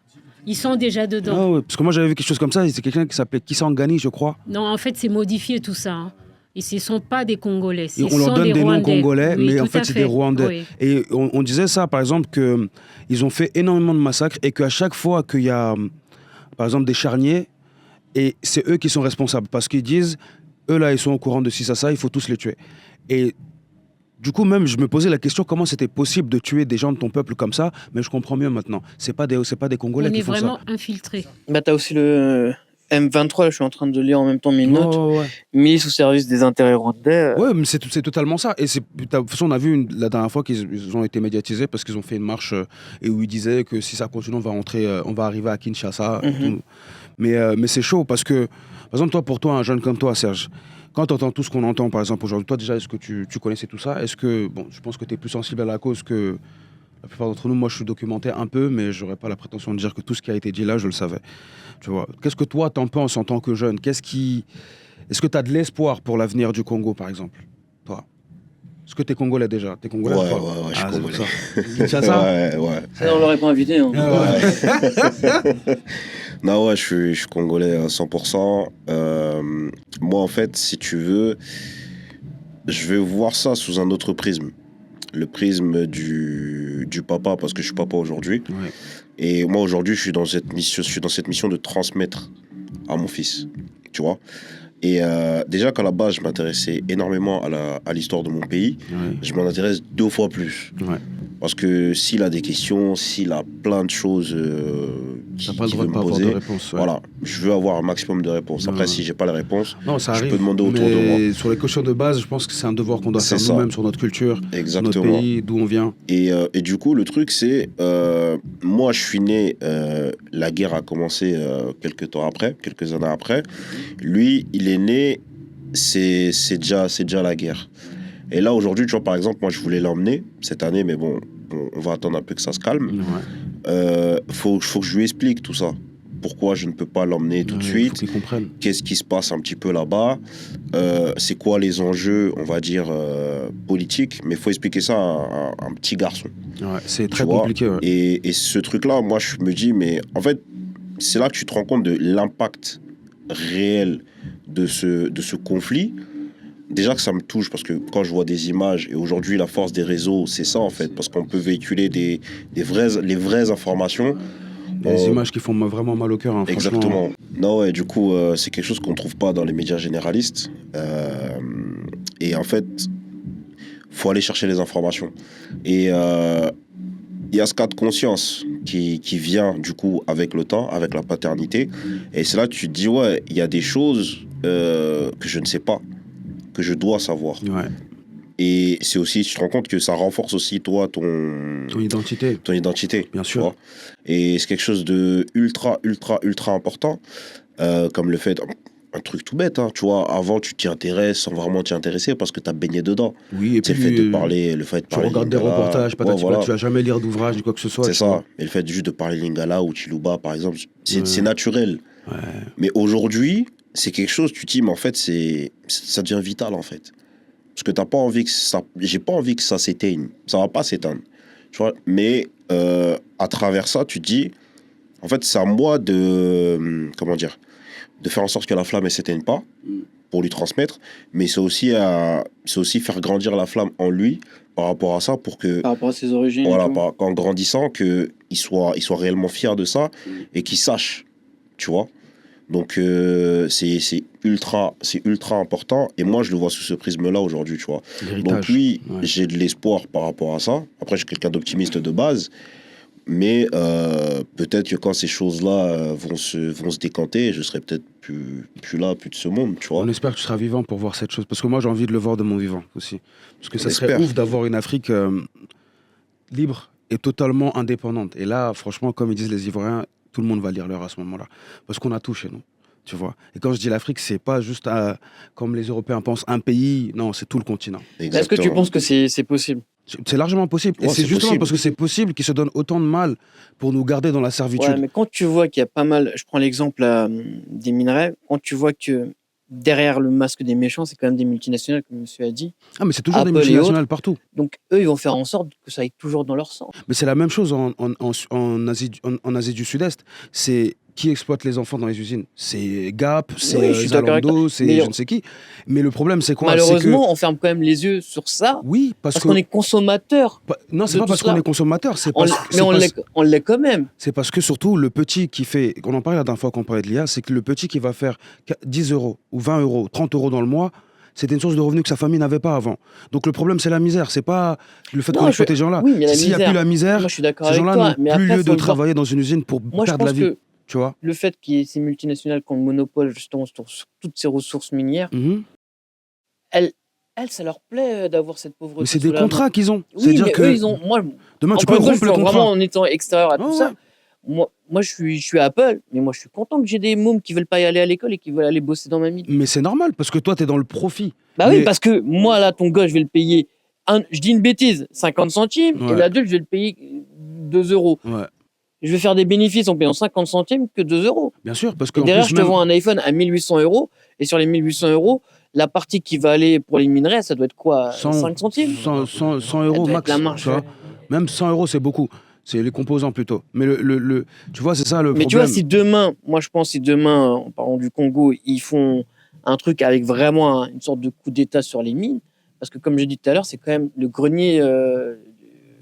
dedans. Ah ouais, parce que moi j'avais vu quelque chose comme ça, c'est quelqu'un qui s'appelait Kisangani, je crois. Non, en fait, c'est modifié tout ça. Hein. Et ce ne sont pas des Congolais. Et on leur donne des noms congolais, oui, mais en tout fait, à c'est des Rwandais. Oui. Et on disait ça, par exemple, qu'ils ont fait énormément de massacres et qu'à chaque fois qu'il y a, par exemple, des charniers, et c'est eux qui sont responsables parce qu'ils disent, eux là, ils sont au courant de ci, ça, il faut tous les tuer. Et du coup, même, je me posais la question comment c'était possible de tuer des gens de ton peuple comme ça, mais je comprends mieux maintenant. C'est pas des Congolais qui font ça. On est vraiment infiltrés. Bah, t'as aussi le M23, là, je suis en train de lire en même temps mes notes. Ouais. Milice au service des intérêts rwandais. Ouais, mais c'est totalement ça. Et de toute façon, on a vu la dernière fois qu'ils ont été médiatisés parce qu'ils ont fait une marche et où ils disaient que si ça continue, on va arriver à Kinshasa. Et tout. Mais c'est chaud parce que, par exemple, pour toi, un jeune comme toi, Serge, quand tu entends tout ce qu'on entend, par exemple, aujourd'hui, toi déjà, est-ce que tu connaissais tout ça? Est-ce que, je pense que tu es plus sensible à la cause que la plupart d'entre nous. Moi, je suis documenté un peu, mais j'aurais pas la prétention de dire que tout ce qui a été dit là, je le savais. Tu vois. Qu'est-ce que toi, t'en penses en tant que jeune? Est-ce que tu as de l'espoir pour l'avenir du Congo, par exemple? Toi? Est-ce que tu es Congolais déjà? T'es Congolais? Ouais, je suis Congolais. Kinshasa? Ouais. Ça, on l'aurait pas invité. Hein. Ouais. Non, ouais, je suis Congolais à 100%. Moi, en fait, si tu veux, je vais voir ça sous un autre prisme. Le prisme du papa, parce que je suis papa aujourd'hui. Ouais. Et moi, aujourd'hui, je suis dans cette mission de transmettre à mon fils. Tu vois? Et déjà qu'à la base, je m'intéressais énormément à l'histoire de mon pays, Ouais. je m'en intéresse 2 fois plus. Ouais. Parce que s'il a des questions, s'il a plein de choses T'as pas le qu'il droit veut de me pas avoir poser, de réponse. Ouais. voilà, je veux avoir un maximum de réponses. Après, Ouais. si j'ai pas les réponses, Non, ça je arrive. peux demander autour de mais moi. sur les questions de base, je pense que c'est un devoir qu'on doit C'est faire ça. nous-mêmes sur notre culture, sur notre Exactement. pays, d'où on vient. Et du coup, le truc, c'est... moi, je suis né... la guerre a commencé quelques années après. Lui, il est né... C'est déjà la guerre. Et là, aujourd'hui, tu vois, par exemple, moi, je voulais l'emmener cette année, mais bon, on va attendre un peu que ça se calme. Ouais. Faut que je lui explique tout ça. Pourquoi je ne peux pas l'emmener tout de Faut suite. qu'ils comprennent. Qu'est-ce qui se passe un petit peu là-bas, c'est quoi les enjeux, on va dire, politiques, mais il faut expliquer ça à un petit garçon. Ouais, c'est Tu très vois. compliqué. Ouais. Et ce truc-là, moi, je me dis, mais en fait, c'est là que tu te rends compte de l'impact réel de ce conflit. Déjà que ça me touche, parce que quand je vois des images, et aujourd'hui, la force des réseaux, c'est ça, en fait, parce qu'on peut véhiculer les vraies informations. Des images qui font vraiment mal au cœur. Hein, Exactement. Non, ouais, du coup, c'est quelque chose qu'on ne trouve pas dans les médias généralistes. Et en fait, faut aller chercher les informations. Et il y a ce cas de conscience qui vient, du coup, avec le temps, avec la paternité. Et c'est là que tu te dis, ouais, il y a des choses que je ne sais pas, que je dois savoir. Ouais. Et c'est aussi, tu te rends compte que ça renforce aussi, toi, ton identité. Bien tu sûr. vois. Et c'est quelque chose de ultra important, comme le fait, un truc tout bête, hein, tu vois, avant tu t'y intéresses sans vraiment t'y intéresser parce que tu as baigné dedans. Oui, et C'est puis le fait de parler, tu regardes des lingala. reportages, Ouais, voilà. tu vas jamais lire d'ouvrage ni quoi que ce soit. C'est tu ça. vois. Et le fait juste de parler lingala ou chiluba, par exemple, c'est Ouais. c'est naturel. Ouais. Mais aujourd'hui, c'est quelque chose, tu te dis, mais en fait, ça devient vital, en fait. Parce que t'as pas envie que ça... J'ai pas envie que ça s'éteigne. Ça va pas s'éteindre. Tu vois. Mais à travers ça, tu te dis, en fait, c'est à moi de... comment dire, de faire en sorte que la flamme ne s'éteigne pas, pour lui transmettre. Mais c'est aussi faire grandir la flamme en lui par rapport à ça, pour que... Par rapport à ses origines. Voilà, et tout. en grandissant, qu'il soit réellement fier de ça et qu'il sache, tu vois. Donc, c'est ultra important. Et moi, je le vois sous ce prisme-là aujourd'hui, tu vois. Donc, oui, j'ai de l'espoir par rapport à ça. Après, je suis quelqu'un d'optimiste de base. Mais peut-être que quand ces choses-là vont se décanter, je serai peut-être plus là, plus de ce monde, tu vois. On espère que tu seras vivant pour voir cette chose. Parce que moi, j'ai envie de le voir de mon vivant aussi. Parce que ça serait espère. ouf d'avoir une Afrique libre et totalement indépendante. Et là, franchement, comme ils disent les Ivoiriens, tout le monde va lire l'heure à ce moment-là. Parce qu'on a tout chez nous, tu vois. Et quand je dis l'Afrique, c'est pas juste, comme les Européens pensent, un pays. Non, c'est tout le continent. Est-ce que tu penses que c'est possible? C'est largement possible. Et Ouais, c'est c'est justement possible. parce que c'est possible qu'ils se donnent autant de mal pour nous garder dans la servitude. Ouais, mais quand tu vois qu'il y a pas mal, je prends l'exemple des minerais, quand tu vois que derrière le masque des méchants, c'est quand même des multinationales, comme monsieur a dit. Ah, mais c'est toujours des Apple et multinationales partout. Donc eux, ils vont faire en sorte que ça aille toujours dans leur sens. Mais c'est la même chose en Asie du Sud-Est. C'est qui exploite les enfants dans les usines. C'est Gap, c'est Oui, je suis d'accord avec Zalando, toi. c'est Mais je ne sais qui. Mais le problème, c'est quoi? Malheureusement, on ferme quand même les yeux sur ça, Oui, parce qu'on est consommateur. Non, c'est de pas tout parce qu'on cela. est consommateur. On l'est quand même. C'est parce que surtout, le petit qui fait... On en parlait la dernière fois qu'on parlait de l'IA, c'est que le petit qui va faire 10 euros ou 20 euros, 30 euros dans le mois, c'était une source de revenus que sa famille n'avait pas avant. Donc le problème, c'est la misère. C'est pas le fait qu'on exploite ces gens-là. Oui, mais la S'il n'y a misère. plus la misère, Moi, je suis d'accord ces avec gens-là toi. n'ont Mais plus après, lieu faut de le voir. travailler dans une usine pour Moi, je perdre la pense vie. que Tu vois. le fait qu'il y ait ces multinationales qui ont le monopole justement sur toutes ces ressources minières, Mhm. elles, ça leur plaît d'avoir cette pauvreté. Mais c'est sous des la contrats main. qu'ils ont. Oui, C'est-à-dire mais que eux, ils ont. Moi, demain, tu encore peux une fois, rompre le je parle contrat. vraiment en étant extérieur à tout Ouais, ça. ouais. Moi, je suis Apple, mais moi, je suis content que j'ai des mômes qui veulent pas y aller à l'école et qui veulent aller bosser dans ma mine. Mais c'est normal, parce que toi, tu es dans le profit. Bah oui, Mais- parce que moi, là, ton gosse, je vais le payer, je dis une bêtise, 50 centimes, et Ouais. l'adulte, je vais le payer 2 euros. Ouais, Je vais faire des bénéfices en payant 50 centimes que 2 euros. bien sûr, parce que Et en derrière, plus, je te même- vends un iPhone à 1800 euros, et sur les 1800 euros, la partie qui va aller pour les minerais, ça doit être quoi 5 centimes 100 Elle euros doit max. être la marge. Tu vois. Même 100 euros, c'est beaucoup. C'est les composants plutôt. Mais tu vois, c'est ça le Mais problème. tu vois, si demain, moi je pense, si demain, en parlant du Congo, ils font un truc avec vraiment une sorte de coup d'État sur les mines, parce que comme j'ai dit tout à l'heure, c'est quand même le grenier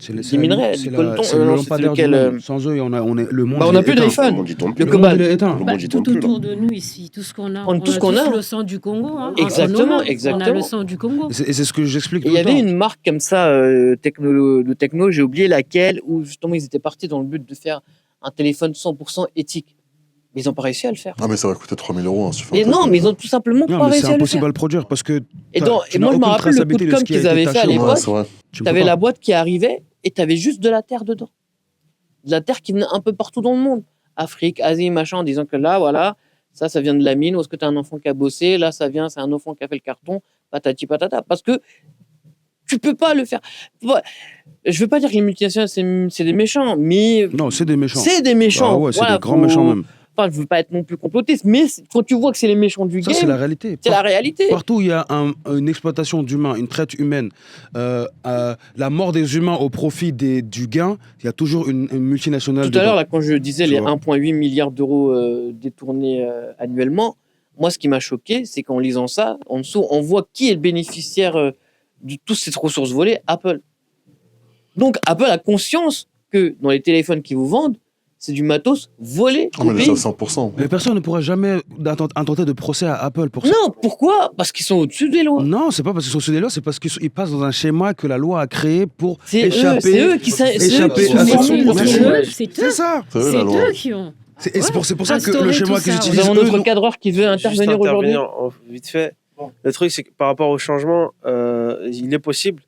des minerais, du coltan. C'est le Non, lampadaire c'était du lequel, monde. Sans eux, on est, le monde. Bah, on n'a est plus éteint. d'iPhone. Le monde, il tourne Le plus. Le cobalt. monde, il est éteint. Le Bah, monde, il tout tourne plus, là. autour de nous ici, tout ce qu'on a, On a tout ce qu'on tous a. le sang du Congo. Hein, Exactement, en nos mains, On a exactement. le sang du Congo. Et c'est ce que j'explique Et tout il y le avait temps. une marque comme ça, de techno, j'ai oublié laquelle, où justement ils étaient partis dans le but de faire un téléphone 100% éthique. Mais ils n'ont pas réussi à le faire. Ah, mais ça va coûter 3 000 euros. Hein, si tu fais un Et truc non, comme mais ils ça. ont tout simplement Non, pas mais réussi c'est à le impossible faire. à le produire parce que Et, t'as- donc, tu et n'as moi, je me aucune rappelle le coup de traçabilité de com ce qui a qu'ils été avaient fait à taché. l'époque. Ouais, c'est vrai. Tu peux T'avais pas. la boîte qui arrivait et t'avais juste de la terre dedans. De la terre qui venait un peu partout dans le monde. Afrique, Asie, machin, en disant que là, voilà, ça vient de la mine. Ou est-ce que t'as un enfant qui a bossé? Là, c'est un enfant qui a fait le carton. Patati patata. Parce que tu peux pas le faire. Ouais. Je veux pas dire que les multinationales, c'est des méchants, mais Non, c'est des méchants. c'est des méchants. Ah ouais, c'est Voilà, des grands méchants même. Enfin, je veux pas être non plus complotiste, mais quand tu vois que c'est les méchants du Ça, game, c'est la réalité. c'est la réalité. Partout où il y a une exploitation d'humains, une traite humaine, la mort des humains au profit du gain, il y a toujours une multinationale. Tout à l'heure, dedans. là, quand je disais Tu les vois. 1,8 milliard d'euros détournés annuellement, moi, ce qui m'a choqué, c'est qu'en lisant ça, en dessous, on voit qui est le bénéficiaire de toutes ces ressources volées, Apple. Donc, Apple a conscience que dans les téléphones qu'ils vous vendent, c'est du matos volé Ah, au mais déjà pays. 100%. Mais personne ne pourra jamais intenter de procès à Apple pour ça. Non, pourquoi? Parce qu'ils sont au-dessus des lois. Non, c'est pas parce qu'ils sont sous des lois, c'est parce qu'ils passent dans un schéma que la loi a créé pour C'est échapper. eux qui sont échapper sous à les son- mille. Bien sûr. C'est C'est eux, ça. C'est eux, c'est la loi. eux qui ont. C'est pour ça que le Instaurer schéma tout qu'ils ça. Nous utilisent, avons eux, notre nous- cadreur qui veut Juste intervenir aujourd'hui. vite fait. Le truc, c'est que par rapport au changement, il est possible.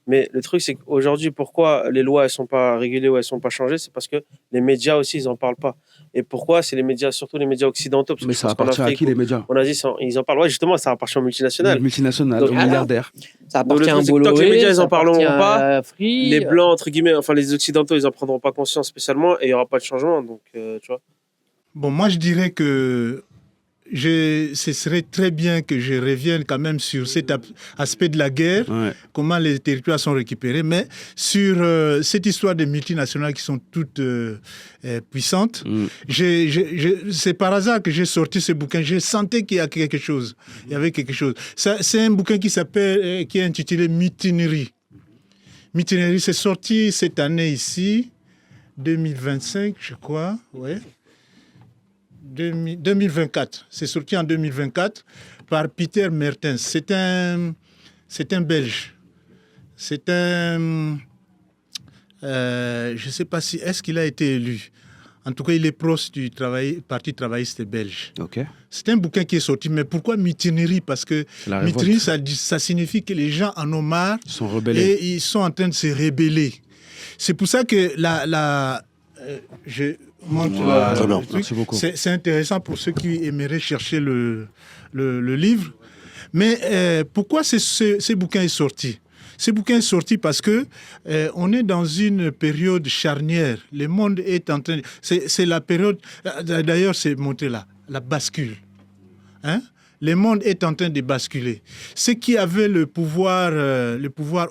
Mais le truc, c'est qu'aujourd'hui, pourquoi les lois, elles sont pas régulées ou elles sont pas changées, c'est parce que les médias aussi, ils en parlent pas. Et pourquoi? C'est les médias, surtout les médias occidentaux. Parce que Mais je ça pense qu'en appartient à Afrique qui les ou médias? en Asie, ils en parlent. Ouais, justement, ça appartient aux multinationales. Les multinationales, Donc, aux voilà. milliardaires. Ça appartient Donc, le à truc, c'est que tant que les Bolloré, médias, ils ça en parleront appartient pas, à Free. Les blancs, entre guillemets, enfin les occidentaux, ils en prendront pas conscience spécialement et il y aura pas de changement. Donc, tu vois. Bon, moi, je dirais que ce serait très bien que je revienne quand même sur cet aspect de la guerre, Ouais. comment les territoires sont récupérés, mais sur cette histoire des multinationales qui sont toutes puissantes. Mm. C'est par hasard que j'ai sorti ce bouquin. J'ai senti qu'il y a quelque chose. Il y avait quelque chose. C'est un bouquin qui est intitulé Mutinerie. Mutinerie, c'est sorti cette année ici, 2025, je crois. Ouais. 2024. C'est sorti en 2024 par Peter Mertens. C'est un Belge. C'est un... je ne sais pas si... Est-ce qu'il a été élu? En tout cas, il est proche du Parti travailliste belge. Ok. C'est un bouquin qui est sorti. Mais pourquoi mutinerie? Parce que La mutinerie, révolte. ça signifie que les gens en ont marre Ils sont rebellés. et ils sont en train de se rébeller. C'est pour ça que je montre Voilà. Très bien. le truc. Merci beaucoup. C'est intéressant pour ceux qui aimeraient chercher le livre. Mais pourquoi ce bouquin est sorti? Ce bouquin est sorti parce que on est dans une période charnière. Le monde est en train... C'est la période... D'ailleurs, c'est montré là, la bascule. Hein? Le monde est en train de basculer. Ceux qui avaient le pouvoir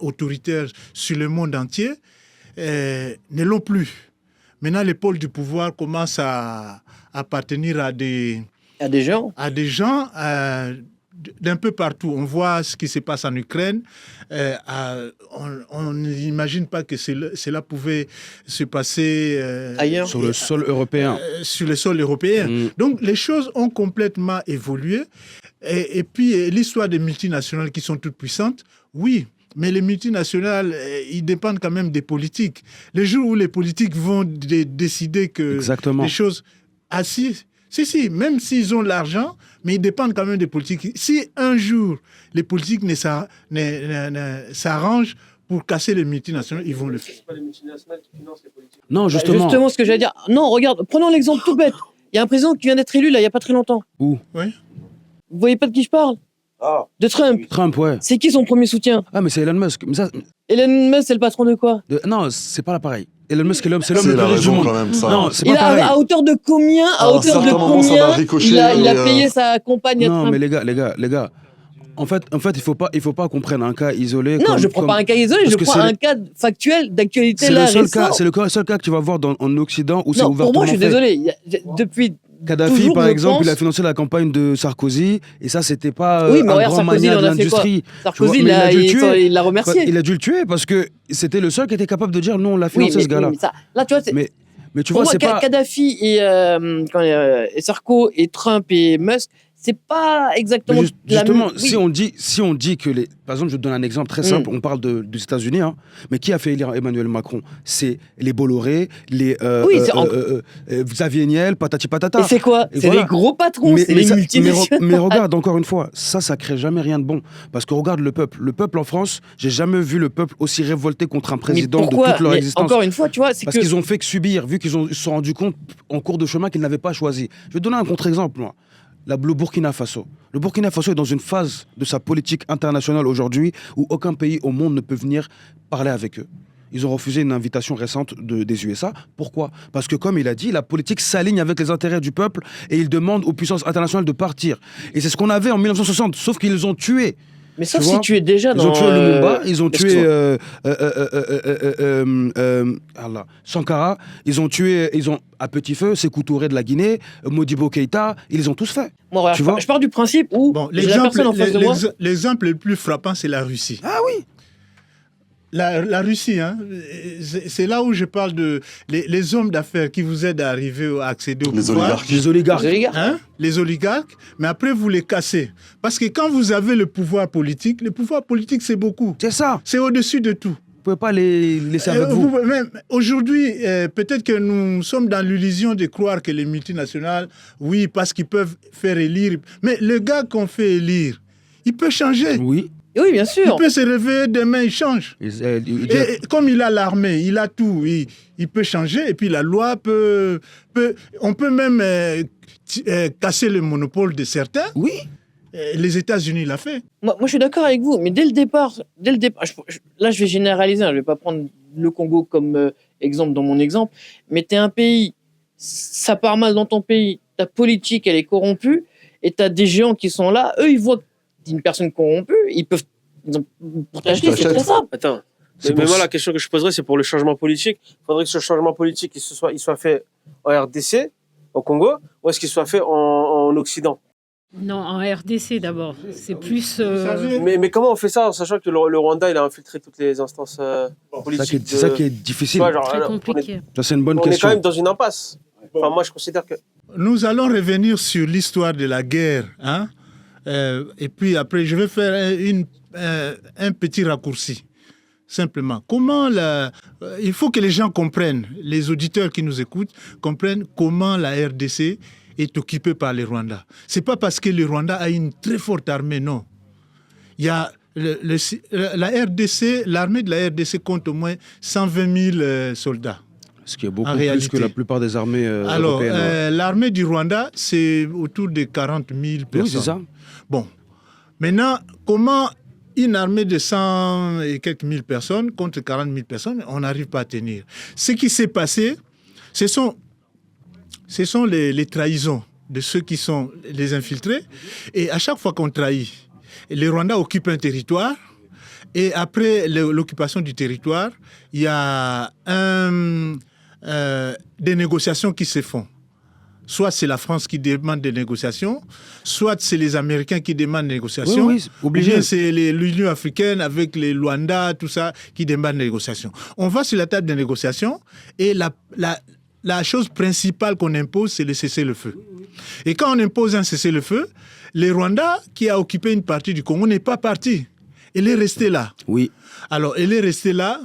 autoritaire sur le monde entier ne l'ont plus. Maintenant, les pôles du pouvoir commencent à appartenir à des gens. D'un peu partout. On voit ce qui se passe en Ukraine. On n'imagine pas que cela pouvait se passer Ailleurs. Sur le sol européen. sur le sol européen. Donc, les choses ont complètement évolué. Et puis, l'histoire des multinationales qui sont toutes puissantes, oui, mais les multinationales, ils dépendent quand même des politiques. Les jours où les politiques vont décider que Exactement. les choses... Ah si, même s'ils ont l'argent, mais ils dépendent quand même des politiques. Si un jour, les politiques s'arrangent pour casser les multinationales, ils vont le faire. C'est pas les multinationales qui financent les politiques. Non, justement. Justement, ce que j'allais dire. Non, regarde, prenons l'exemple tout bête. Il y a un président qui vient d'être élu, là, il n'y a pas très longtemps. Où? Oui. Vous voyez pas de qui je parle? Ah, De Trump. Trump, ouais. C'est qui son premier soutien? Ah, mais c'est Elon Musk. Mais ça, Elon Musk, c'est le patron de quoi? non, c'est pas là pareil. Elon Musk, c'est l'homme C'est le plus la riche du raison monde. quand même, ça. Non, c'est Il pas a, pareil. à hauteur de combien? À Alors, hauteur de certains moments, ça combien va ricocher, il a mais, payé sa compagne à Non, Trump? mais les gars. En fait, il faut pas qu'on prenne un cas isolé. Non, je prends pas un cas isolé, parce je que prends c'est un cas factuel d'actualité C'est là le seul récent. cas. C'est le seul cas que tu vas voir en Occident où c'est Non, ouvertement pour moi, je suis fait. désolé. Depuis Kadhafi, toujours, par je exemple, pense- il a financé la campagne de Sarkozy, et ça, c'était pas Oui, mais un regarde, grand Sarkozy, mania il de en a fait quoi? l'industrie. Sarkozy, Tu vois, mais il l'a remercié. Il a dû le tuer parce que c'était le seul qui était capable de dire non, on l'a Oui, financé ce gars-là. mais ça, là, tu vois, Mais tu pour vois, moi, c'est pas. Kadhafi et Sarko et Trump et Musk, c'est pas exactement Mais justement, oui. si on dit que par exemple, je te donne un exemple très simple. On parle des États-Unis, hein, mais qui a fait élire Emmanuel Macron? C'est les Bolloré, les Xavier Niel, patati patata. Et c'est quoi? Et C'est voilà. les gros patrons, c'est les multinationales. Mais regarde, encore une fois, ça crée jamais rien de bon. Parce que regarde le peuple. Le peuple en France, j'ai jamais vu le peuple aussi révolté contre un Mais président de pourquoi? toute leur Mais existence. encore une fois, tu vois, c'est Parce que qu'ils ont fait que subir, vu qu'ils se sont rendus compte en cours de chemin qu'ils n'avaient pas choisi. Je vais te donner un contre-exemple, moi. Le Burkina Faso. Le Burkina Faso est dans une phase de sa politique internationale aujourd'hui où aucun pays au monde ne peut venir parler avec eux. Ils ont refusé une invitation récente des USA. Pourquoi? Parce que, comme il a dit, la politique s'aligne avec les intérêts du peuple et il demande aux puissances internationales de partir. Et c'est ce qu'on avait en 1960, sauf qu'ils les ont tués. mais sauf tu si vois, tu es déjà dans Ils ont tué Lumumba, ils ont tué Sankara, ils ont à petit feu Sékou Touré de la Guinée, Modibo Keïta, ils les ont tous fait. Moi, regarde, Tu vois je pars du principe où Bon, j'ai la personne en face de moi. l'exemple le plus frappant, c'est la Russie. Ah oui. La Russie, hein, c'est là où je parle de les hommes d'affaires qui vous aident à arriver à accéder au Les pouvoir. oligarques. Les oligarques. Les oligarques. Hein, les oligarques, mais après vous les cassez. Parce que quand vous avez le pouvoir politique c'est beaucoup. C'est ça. C'est au-dessus de tout. Vous pouvez pas les laisser avec vous. Même aujourd'hui, peut-être que nous sommes dans l'illusion de croire que les multinationales, oui, parce qu'ils peuvent faire élire. Mais le gars qu'on fait élire, il peut changer. Oui. Oui, bien sûr. Il peut se réveiller demain, il change. Et comme il a l'armée, il a tout, il peut changer. Et puis la loi on peut même casser le monopole de certains. Oui. Les États-Unis l'ont fait. Moi, je suis d'accord avec vous, mais dès le départ, là, je vais généraliser, hein, je ne vais pas prendre le Congo comme exemple dans mon exemple, mais tu es un pays, ça part mal dans ton pays, ta politique, elle est corrompue, et tu as des géants qui sont là, eux, ils voient une personne corrompue, pour t'acheter, c'est très simple. Attends. C'est Mais pour moi, ça- la question que je poserais, c'est pour le changement politique. Il faudrait que ce changement politique il soit fait en RDC, au Congo, ou est-ce qu'il soit fait en Occident? Non, en RDC d'abord. C'est plus. Mais comment on fait ça en sachant que le Rwanda, il a infiltré toutes les instances politiques C'est ça qui est difficile. Tu vois, genre, Très là, compliqué. Ça, c'est une bonne on est quand question. même dans une impasse. Enfin, moi, je considère que... nous allons revenir sur l'histoire de la guerre. Hein? Et puis après, je vais faire un petit raccourci. Simplement. Il faut que les gens comprennent, les auditeurs qui nous écoutent, comprennent comment la RDC est occupée par les Rwandais. Ce n'est pas parce que le Rwanda a une très forte armée, non. Il y a l'armée de la RDC compte au moins 120 000 soldats. Ce qui est beaucoup plus que la plupart des armées européennes. Alors, l'armée du Rwanda, c'est autour de 40 000 personnes. Oui, c'est ça. Bon. Maintenant, comment une armée de 100 et quelques mille personnes contre 40 000 personnes, on n'arrive pas à tenir. Ce qui s'est passé, ce sont les trahisons de ceux qui sont les infiltrés. Et à chaque fois qu'on trahit, les Rwandais occupent un territoire. Et après l'occupation du territoire, il y a des négociations qui se font. Soit c'est la France qui demande des négociations, soit c'est les Américains qui demandent des négociations, oui, obligé. Ou bien c'est l'Union africaine avec les Luanda, tout ça, qui demandent des négociations. On va sur la table des négociations et la chose principale qu'on impose, c'est le cessez-le-feu. Et quand on impose un cessez-le-feu, les Rwandais, qui a occupé une partie du Congo, n'est pas parti. Elle est restée là. Oui. Alors, elle est restée là.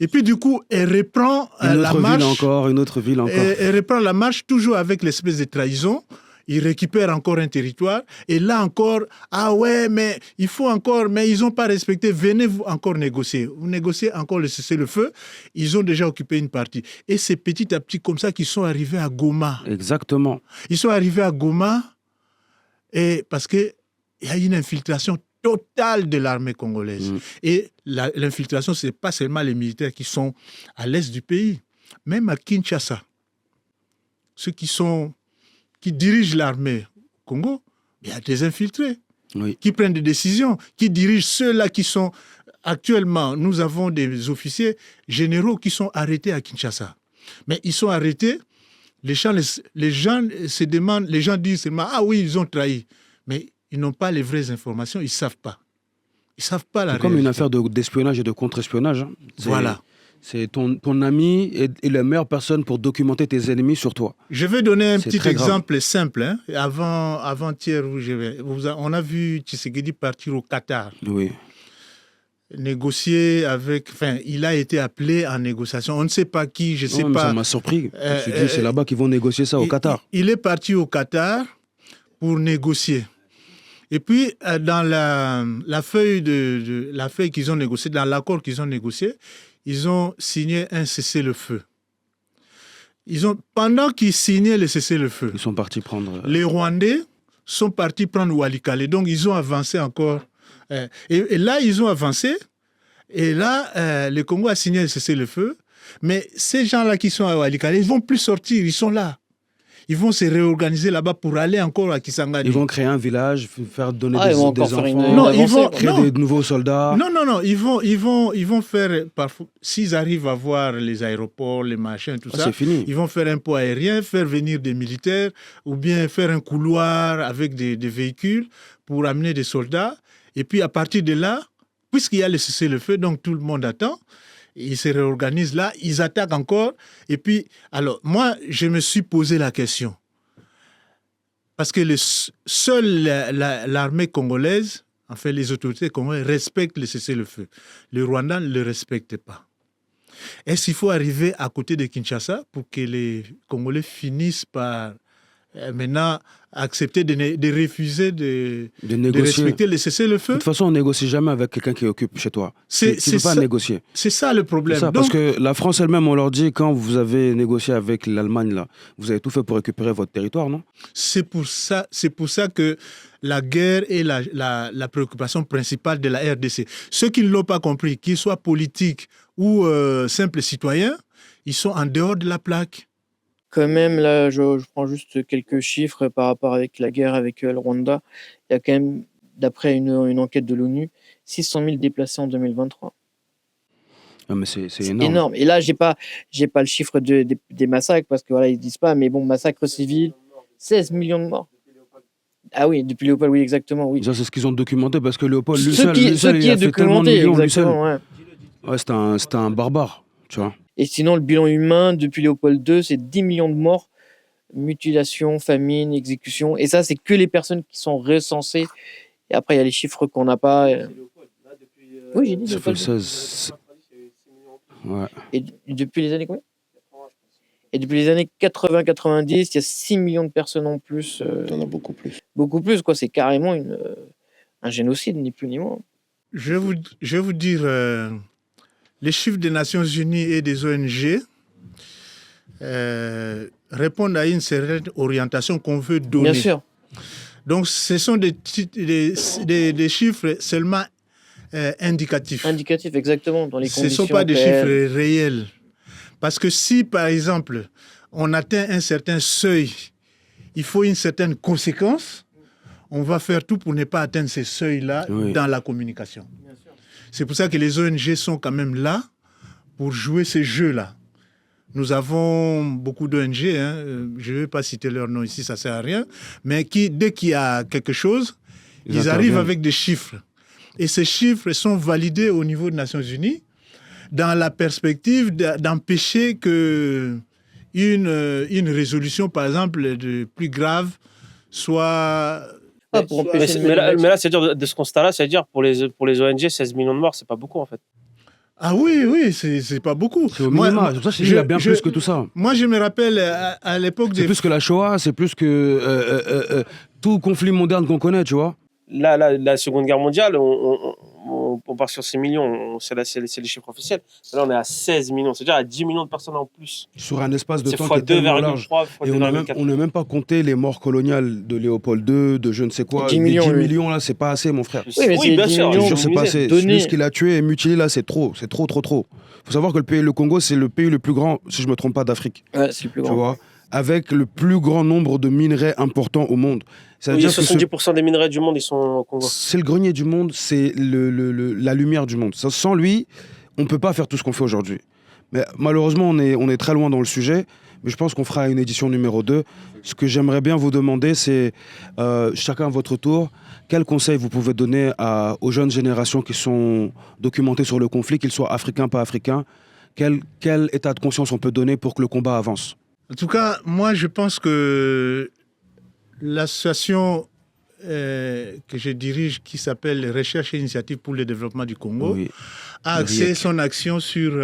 Et puis, du coup, elle reprend la marche. Une autre ville encore. Elle reprend la marche toujours avec l'espèce de trahison. Il récupère encore un territoire. Et là encore, ah ouais, mais il faut encore, mais ils n'ont pas respecté. Venez vous encore négocier. Vous négociez encore le cessez-le-feu. Ils ont déjà occupé une partie. Et c'est petit à petit comme ça qu'ils sont arrivés à Goma. Exactement. Ils sont arrivés à Goma et parce qu'il y a une infiltration totale de l'armée congolaise. Et l'infiltration, ce n'est pas seulement les militaires qui sont à l'est du pays. Même à Kinshasa, ceux qui dirigent l'armée au Congo, il y a des infiltrés qui prennent des décisions, qui dirigent ceux-là qui sont... Actuellement, nous avons des officiers généraux qui sont arrêtés à Kinshasa. Mais ils sont arrêtés, les gens se demandent, les gens disent seulement, ah oui, ils ont trahi. Mais ils n'ont pas les vraies informations, ils ne savent pas. Ils ne savent pas la réalité. C'est comme une affaire d'espionnage et de contre-espionnage. Hein. Voilà. C'est ton ami est la meilleure personne pour documenter tes ennemis sur toi. Je vais donner un petit exemple grave. simple. Hein. Avant-hier, on a vu Tshisekedi partir au Qatar. Oui. Négocier avec... Enfin, il a été appelé en négociation. On ne sait pas qui, je ne sais pas. Ça m'a surpris. Je me suis dit, c'est là-bas qu'ils vont négocier ça au Qatar. Il est parti au Qatar pour négocier. Et puis, dans la feuille qu'ils ont négociée, dans l'accord qu'ils ont négocié, ils ont signé un cessez-le-feu. Pendant qu'ils signaient le cessez-le-feu, ils sont partis prendre... Les Rwandais sont partis prendre Walikale. Donc, ils ont avancé encore. Et là, ils ont avancé. Et là, le Congo a signé le cessez-le-feu. Mais ces gens-là qui sont à Walikale, ils ne vont plus sortir. Ils sont là. Ils vont se réorganiser là-bas pour aller encore à Kisangani. Ils vont créer un village, faire donner des enfants. Non, ils vont créer des nouveaux soldats. Non. Ils vont faire, parfois, s'ils arrivent à voir les aéroports, les machins, tout ça, c'est fini. Ils vont faire un pont aérien, faire venir des militaires, ou bien faire un couloir avec des véhicules pour amener des soldats. Et puis à partir de là, puisqu'il y a le cessez-le-feu, donc tout le monde attend. Ils se réorganisent là, ils attaquent encore. Et puis, alors, moi, je me suis posé la question. Parce que seule l'armée congolaise, enfin les autorités congolaises, respectent le cessez-le-feu. Le Rwanda ne le respecte pas. Est-ce qu'il faut arriver à côté de Kinshasa pour que les Congolais finissent par maintenant accepter de refuser de respecter le cessez-le-feu? De toute façon, on ne négocie jamais avec quelqu'un qui occupe chez toi. Tu ne peux pas négocier. C'est ça le problème. Donc, parce que la France elle-même, on leur dit, quand vous avez négocié avec l'Allemagne, là, vous avez tout fait pour récupérer votre territoire, non? C'est pour ça que la guerre est la préoccupation principale de la RDC. Ceux qui ne l'ont pas compris, qu'ils soient politiques ou simples citoyens, ils sont en dehors de la plaque. Quand même, là, je prends juste quelques chiffres par rapport avec la guerre avec le Rwanda. Il y a quand même, d'après une enquête de l'ONU, 600 000 déplacés en 2023. Ah, mais c'est énorme. Énorme. Et là, j'ai pas le chiffre des massacres, parce que voilà, ils disent pas, mais bon, massacre civil, 16 millions de morts. Ah oui, depuis Léopold, oui, exactement, oui. Ça, c'est ce qu'ils ont documenté, parce que Léopold, lui ce seul, qui il est a fait tellement de documenté, millions, lui seul. exactement, ouais. Ouais, c'était un barbare, tu vois. Et sinon, le bilan humain, depuis Léopold II, c'est 10 millions de morts mutilation, famine, exécution. Et ça, c'est que les personnes qui sont recensées. Et après, il y a les chiffres qu'on n'a pas. Oui, j'ai dit Ça fait Léopold. 16. Ouais. Et depuis les années combien? Et depuis les années 80-90, il y a 6 millions de personnes en plus. T'en as beaucoup plus. Beaucoup plus, quoi. C'est carrément un génocide, ni plus ni moins. Je vais vous dire, les chiffres des Nations Unies et des ONG répondent à une certaine orientation qu'on veut donner. Bien sûr. Donc, ce sont des chiffres seulement indicatifs. Indicatif, exactement. Dans les Ce conditions. ne sont pas des réelles. chiffres réels. Parce que si, par exemple, on atteint un certain seuil, il faut une certaine conséquence, on va faire tout pour ne pas atteindre ces seuils-là Oui. dans la communication. C'est pour ça que les ONG sont quand même là pour jouer ces jeux-là. Nous avons beaucoup d'ONG, je ne vais pas citer leur nom ici, ça ne sert à rien, mais dès qu'il y a quelque chose, ils arrivent avec des chiffres. Et ces chiffres sont validés au niveau des Nations Unies dans la perspective d'empêcher que une résolution, par exemple, de plus grave, soit... Ah, pour empêcher une Mais manipulation. là, c'est-à-dire de ce constat-là, c'est-à-dire pour les ONG, 16 millions de morts, c'est pas beaucoup en fait. Ah oui, c'est pas beaucoup. C'est au minimum. C'est pour ça que je dis, il y a bien plus que tout ça. Moi, je me rappelle à l'époque C'est des... plus que la Shoah, c'est plus que tout conflit moderne qu'on connaît, tu vois. Là, la Seconde Guerre mondiale, on part sur 6 millions, c'est les chiffres officiels. Là, on est à 16 millions, c'est-à-dire à 10 millions de personnes en plus. Sur un espace de C'est temps fois qui est tellement large. 2,3, fois Et on 2,4. n'a même pas compté les morts coloniales de Léopold II, de je ne sais quoi. 10 Les millions, 10 oui. millions, là, c'est pas assez, mon frère. Oui, mais c'est bien 10 sûr. Je te millions, jure, c'est pas assez. donné. Celui qu'il a tué et mutilé, là, c'est trop. C'est trop. Faut savoir que le Congo, c'est le pays le plus grand, si je me trompe pas, d'Afrique. Ouais, c'est le plus Tu grand. vois, avec le plus grand nombre de minerais importants au monde. Ça veut Oui, dire que 70% des minerais du monde, ils sont au Congo. c'est le grenier du monde, c'est la lumière du monde. Sans lui, on ne peut pas faire tout ce qu'on fait aujourd'hui. Mais malheureusement, on est très loin dans le sujet. Mais je pense qu'on fera une édition numéro 2. Ce que j'aimerais bien vous demander, c'est, chacun à votre tour, quels conseils vous pouvez donner aux jeunes générations qui sont documentées sur le conflit, qu'ils soient africains, pas africains. Quel état de conscience on peut donner pour que le combat avance? En tout cas, moi, je pense que l'association que je dirige, qui s'appelle Recherche et Initiative pour le développement du Congo, Oui. a Le axé RIEC. son action sur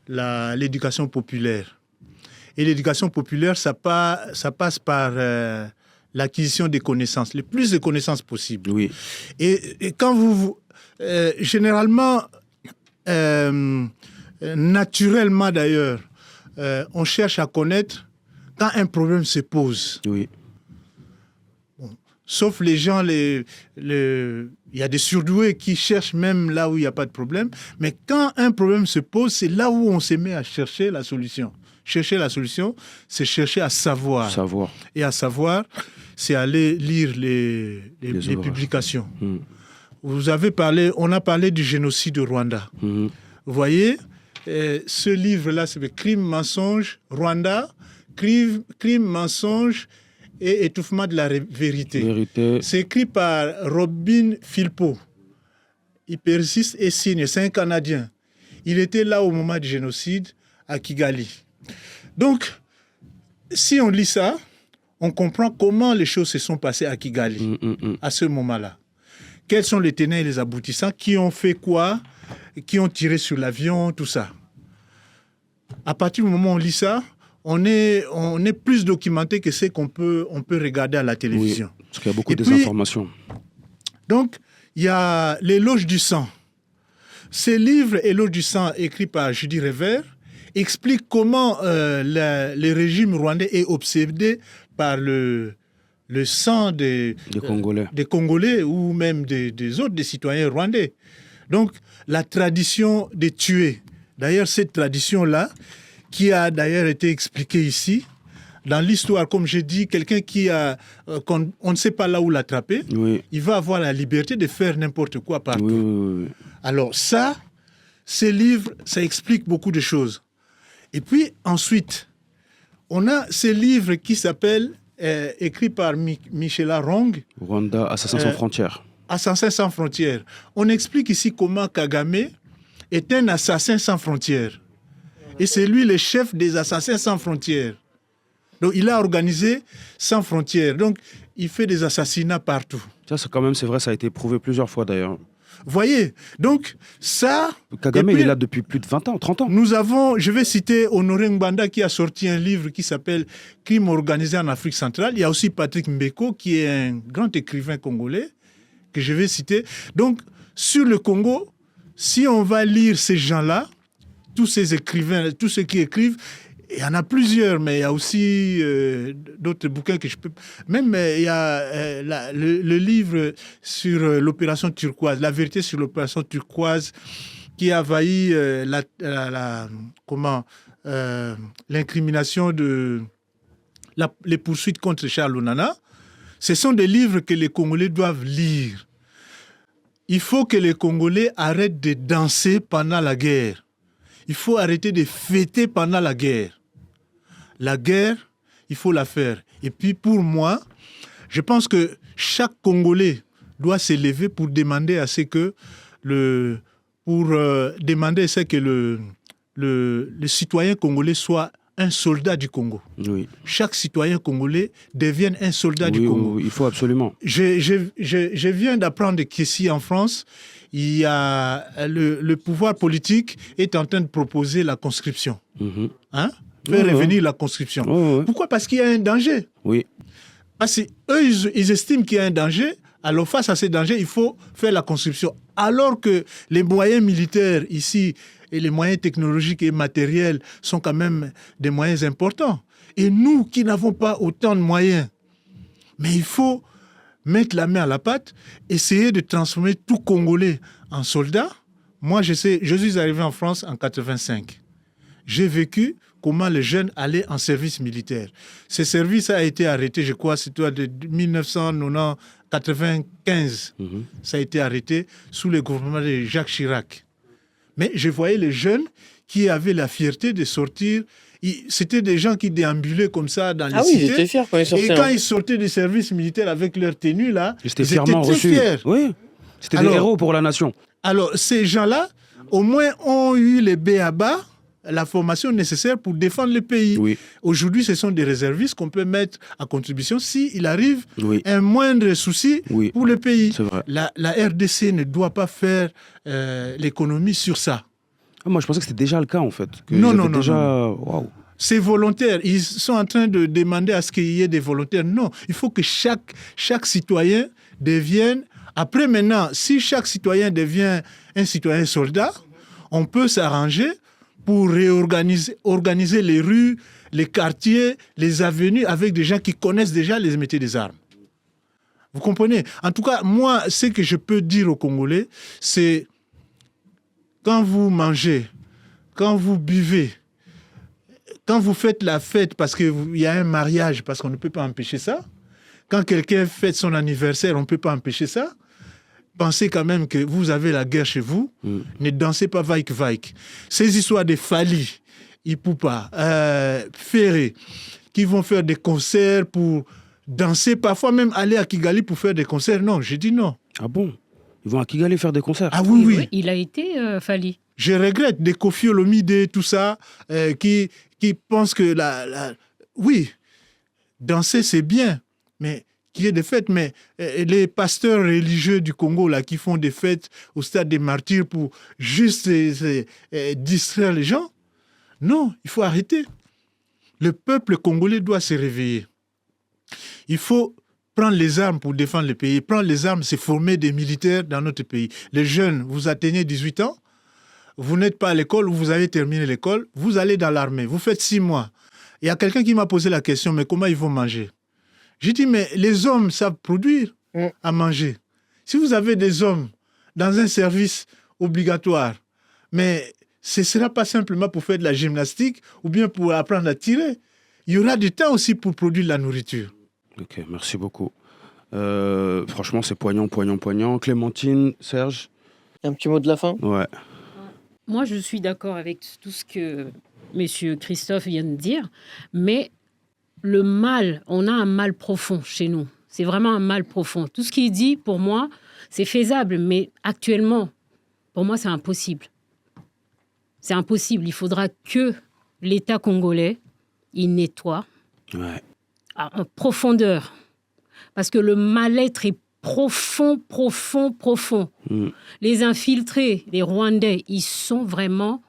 l'éducation populaire. Et l'éducation populaire, ça passe par l'acquisition des connaissances, le plus de connaissances possible. Oui. Et quand généralement, naturellement d'ailleurs, on cherche à connaître quand un problème se pose. Oui. Sauf les gens, il y a des surdoués qui cherchent même là où il n'y a pas de problème. Mais quand un problème se pose, c'est là où on se met à chercher la solution. Chercher la solution, c'est chercher à savoir. Savoir. Et à savoir, c'est aller lire les ouvrages. publications. Mm. On a parlé du génocide au Rwanda. Mhm. Vous voyez, ce livre-là, c'est le Crime, mensonge, Rwanda, crime, mensonge et étouffement de la vérité. Vérité. C'est écrit par Robin Philpott. Il persiste et signe. C'est un Canadien. Il était là au moment du génocide à Kigali. Donc, si on lit ça, on comprend comment les choses se sont passées à Kigali à ce moment-là. Quels sont les tenants et les aboutissants, qui ont fait quoi, qui ont tiré sur l'avion, tout ça. À partir du moment où on lit ça, on est plus documenté que ce qu'on peut regarder à la télévision. Oui, parce qu'il y a beaucoup Et de puis, désinformation. Donc, il y a l'éloge du sang. Ces livres, Éloge du sang, écrit par Judy Revers, expliquent comment le régime rwandais est obsédé par le sang des Congolais ou même des autres, des citoyens rwandais. Donc, la tradition de tuer. D'ailleurs, cette tradition-là, qui a d'ailleurs été expliquée ici, dans l'histoire, comme j'ai dit, quelqu'un on ne sait pas là où l'attraper, il va avoir la liberté de faire n'importe quoi partout. Oui. Alors ça, ces livres, ça explique beaucoup de choses. Et puis ensuite, on a ces livres qui s'appellent, écrits par Michela Rong, Rwanda, Assassins sans frontières. Assassins sans frontières. On explique ici comment Kagame est un assassin sans frontières. Et c'est lui le chef des assassins sans frontières. Donc, il a organisé sans frontières. Donc, il fait des assassinats partout. Ça, c'est quand même, c'est vrai, ça a été prouvé plusieurs fois d'ailleurs. Voyez, donc ça... Kagame, et puis, il est là depuis plus de 20 ans, 30 ans. nous avons, je vais citer Honoré Ngbanda qui a sorti un livre qui s'appelle « Crime organisé en Afrique centrale ». Il y a aussi Patrick Mbeko qui est un grand écrivain congolais que je vais citer. Donc, sur le Congo, si on va lire ces gens-là, tous ces écrivains, tous ceux qui écrivent, il y en a plusieurs, mais il y a aussi d'autres bouquins que je peux... Même il y a le livre sur l'opération turquoise, la vérité sur l'opération turquoise, qui a envahi l'incrimination de les poursuites contre Charles Onana. Ce sont des livres que les Congolais doivent lire. Il faut que les Congolais arrêtent de danser pendant la guerre. Il faut arrêter de fêter pendant la guerre. La guerre, il faut la faire. Et puis pour moi, je pense que chaque Congolais doit s'élever pour demander à ce que le citoyen congolais soit un soldat du Congo. Oui. Chaque citoyen congolais devienne un soldat du Oui, Congo. oui, il faut absolument. Je viens d'apprendre qu'ici en France, il y a le pouvoir politique est en train de proposer la conscription. Mhm. Hein? Faire revenir la conscription. Pourquoi? Parce qu'il y a un danger. Oui. Parce qu'eux, ils estiment qu'il y a un danger. Alors, face à ces dangers, il faut faire la conscription. Alors que les moyens militaires ici et les moyens technologiques et matériels sont quand même des moyens importants. Et nous qui n'avons pas autant de moyens, mais il faut mettre la main à la pâte, essayer de transformer tout Congolais en soldat. Moi, je suis arrivé en France en 85. J'ai vécu comment les jeunes allaient en service militaire. Ce service a été arrêté, je crois, c'était de 1995. Ça a été arrêté sous le gouvernement de Jacques Chirac. Mais je voyais les jeunes qui avaient la fierté de sortir. C'était des gens qui déambulaient comme ça dans les cités. Ah oui, ils étaient fiers quand ils sortaient. Et quand ils sortaient du service militaire avec leur tenue, là, Ils étaient ils étaient fièrement très reçus. fiers. Oui. C'était des héros pour la nation. Alors, ces gens-là, au moins, ont eu les b.a.-ba, la formation nécessaire pour défendre le pays. Oui. Aujourd'hui, ce sont des réservistes qu'on peut mettre à contribution s'il arrive Oui. un moindre souci Oui. pour le pays. C'est vrai. La RDC ne doit pas faire l'économie sur ça. Ah, moi, je pensais que c'était déjà le cas, en fait. Non. Waouh. C'est volontaire. Ils sont en train de demander à ce qu'il y ait des volontaires. Non, il faut que chaque citoyen devienne... Après, maintenant, si chaque citoyen devient un citoyen soldat, on peut s'arranger pour organiser les rues, les quartiers, les avenues avec des gens qui connaissent déjà les métiers des armes. Vous comprenez? En tout cas, moi, ce que je peux dire aux Congolais, c'est quand vous mangez, quand vous buvez, quand vous faites la fête parce qu'il y a un mariage, parce qu'on ne peut pas empêcher ça, quand quelqu'un fête son anniversaire, on ne peut pas empêcher ça, pensez quand même que vous avez la guerre chez vous. Ne dansez pas vaik. Ces histoires de Fali, Ipupa, Ferré, qui vont faire des concerts pour danser, parfois même aller à Kigali pour faire des concerts. Non, j'ai dit non. Ah bon? Ils vont à Kigali faire des concerts? Ah oui. Il a été Fali. Je regrette des Kofi Olomide, tout ça, qui pensent que oui, danser c'est bien, mais qu'il y ait des fêtes, mais les pasteurs religieux du Congo là, qui font des fêtes au stade des martyrs pour juste distraire les gens, non, il faut arrêter. Le peuple congolais doit se réveiller. Il faut prendre les armes pour défendre le pays. Prendre les armes, c'est former des militaires dans notre pays. Les jeunes, vous atteignez 18 ans, vous n'êtes pas à l'école ou vous avez terminé l'école, vous allez dans l'armée, vous faites 6 mois. Il y a quelqu'un qui m'a posé la question, mais comment ils vont manger? J'ai dit, mais les hommes savent produire à manger. Si vous avez des hommes dans un service obligatoire, mais ce ne sera pas simplement pour faire de la gymnastique ou bien pour apprendre à tirer. Il y aura du temps aussi pour produire de la nourriture. Ok, merci beaucoup. Franchement, c'est poignant. Clémentine, Serge? Un petit mot de la fin? Ouais. Moi, je suis d'accord avec tout ce que M. Christophe vient de dire, mais le mal, on a un mal profond chez nous. C'est vraiment un mal profond. Tout ce qu'il dit, pour moi, c'est faisable, mais actuellement, pour moi, c'est impossible. C'est impossible. Il faudra que l'État congolais, il nettoie. Ouais. En profondeur. Parce que le mal-être est profond. Les infiltrés, les Rwandais, ils sont vraiment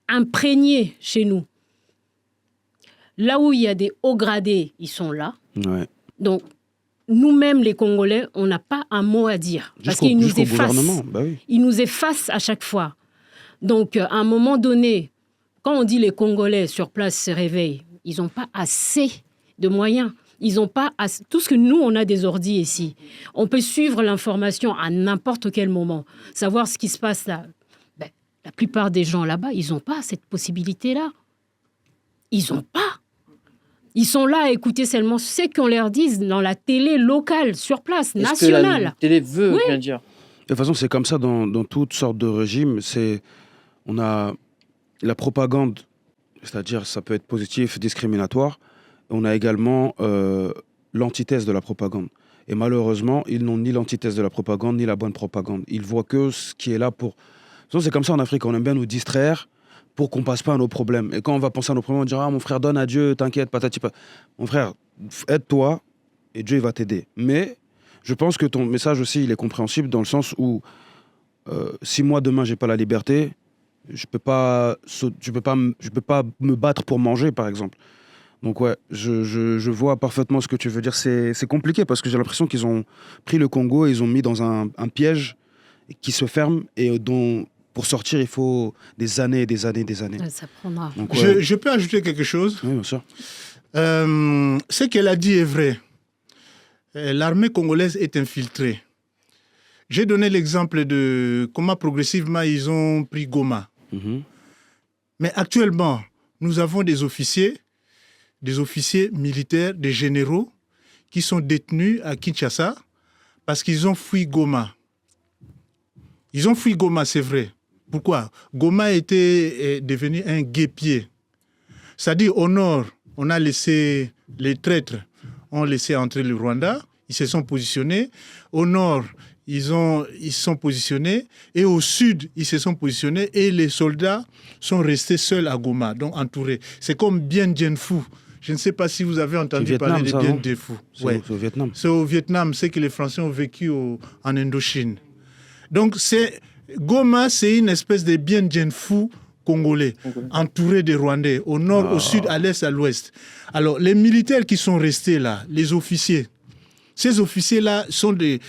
imprégnés chez nous. Là où il y a des hauts gradés, ils sont là. Ouais. Donc, nous-mêmes, les Congolais, on n'a pas un mot à dire. Parce qu'ils nous effacent. Gouvernement, bah oui. Ils nous effacent à chaque fois. Donc, à un moment donné, quand on dit les Congolais sur place se réveillent, ils n'ont pas assez de moyens. Ils n'ont pas assez... Tout ce que nous, on a des ordis ici. On peut suivre l'information à n'importe quel moment. Savoir ce qui se passe là. Ben, la plupart des gens là-bas, ils n'ont pas cette possibilité-là. Ils n'ont pas. Ils sont là à écouter seulement ce qu'on leur dise dans la télé locale, sur place, Est-ce nationale. que la télé veut Oui. bien dire? De toute façon, c'est comme ça dans toutes sortes de régimes. On a la propagande, c'est-à-dire ça peut être positif, discriminatoire. On a également l'antithèse de la propagande. Et malheureusement, ils n'ont ni l'antithèse de la propagande, ni la bonne propagande. Ils voient que ce qui est là pour... De toute façon, c'est comme ça en Afrique, on aime bien nous distraire pour qu'on passe pas à nos problèmes. Et quand on va penser à nos problèmes, on dira « Ah, mon frère, donne à Dieu, t'inquiète, patati patata. » Mon frère, aide-toi et Dieu il va t'aider. Mais je pense que ton message aussi, il est compréhensible dans le sens où si moi, demain, j'ai pas la liberté, je peux pas me battre pour manger, par exemple. Donc ouais, je vois parfaitement ce que tu veux dire. C'est compliqué parce que j'ai l'impression qu'ils ont pris le Congo et ils ont mis dans un piège qui se ferme et dont... Pour sortir, il faut des années et des années et des années. Ça prendra. Donc, ouais. Je peux ajouter quelque chose? Oui, bien sûr. Ce qu'elle a dit est vrai. L'armée congolaise est infiltrée. J'ai donné l'exemple de comment progressivement ils ont pris Goma. Mhm. Mais actuellement, nous avons des officiers militaires, des généraux qui sont détenus à Kinshasa parce qu'ils ont fui Goma. Ils ont fui Goma, c'est vrai. Pourquoi? Goma était devenu un guêpier. C'est-à-dire, au nord, on a laissé les traîtres, ont laissé entrer le Rwanda. Ils se sont positionnés. Au nord, ils se sont positionnés. Et au sud, ils se sont positionnés. Et les soldats sont restés seuls à Goma, donc entourés. C'est comme Bien Dien Phu. Je ne sais pas si vous avez entendu parler de Bien Dien Phu. C'est au Vietnam. C'est au Vietnam, c'est que les Français ont vécu en Indochine. Donc, Goma, c'est une espèce de Bien Dien Phu congolais, entouré des Rwandais, au nord, au sud, à l'est, à l'ouest. Alors, les militaires qui sont restés là, les officiers, ces officiers-là sont des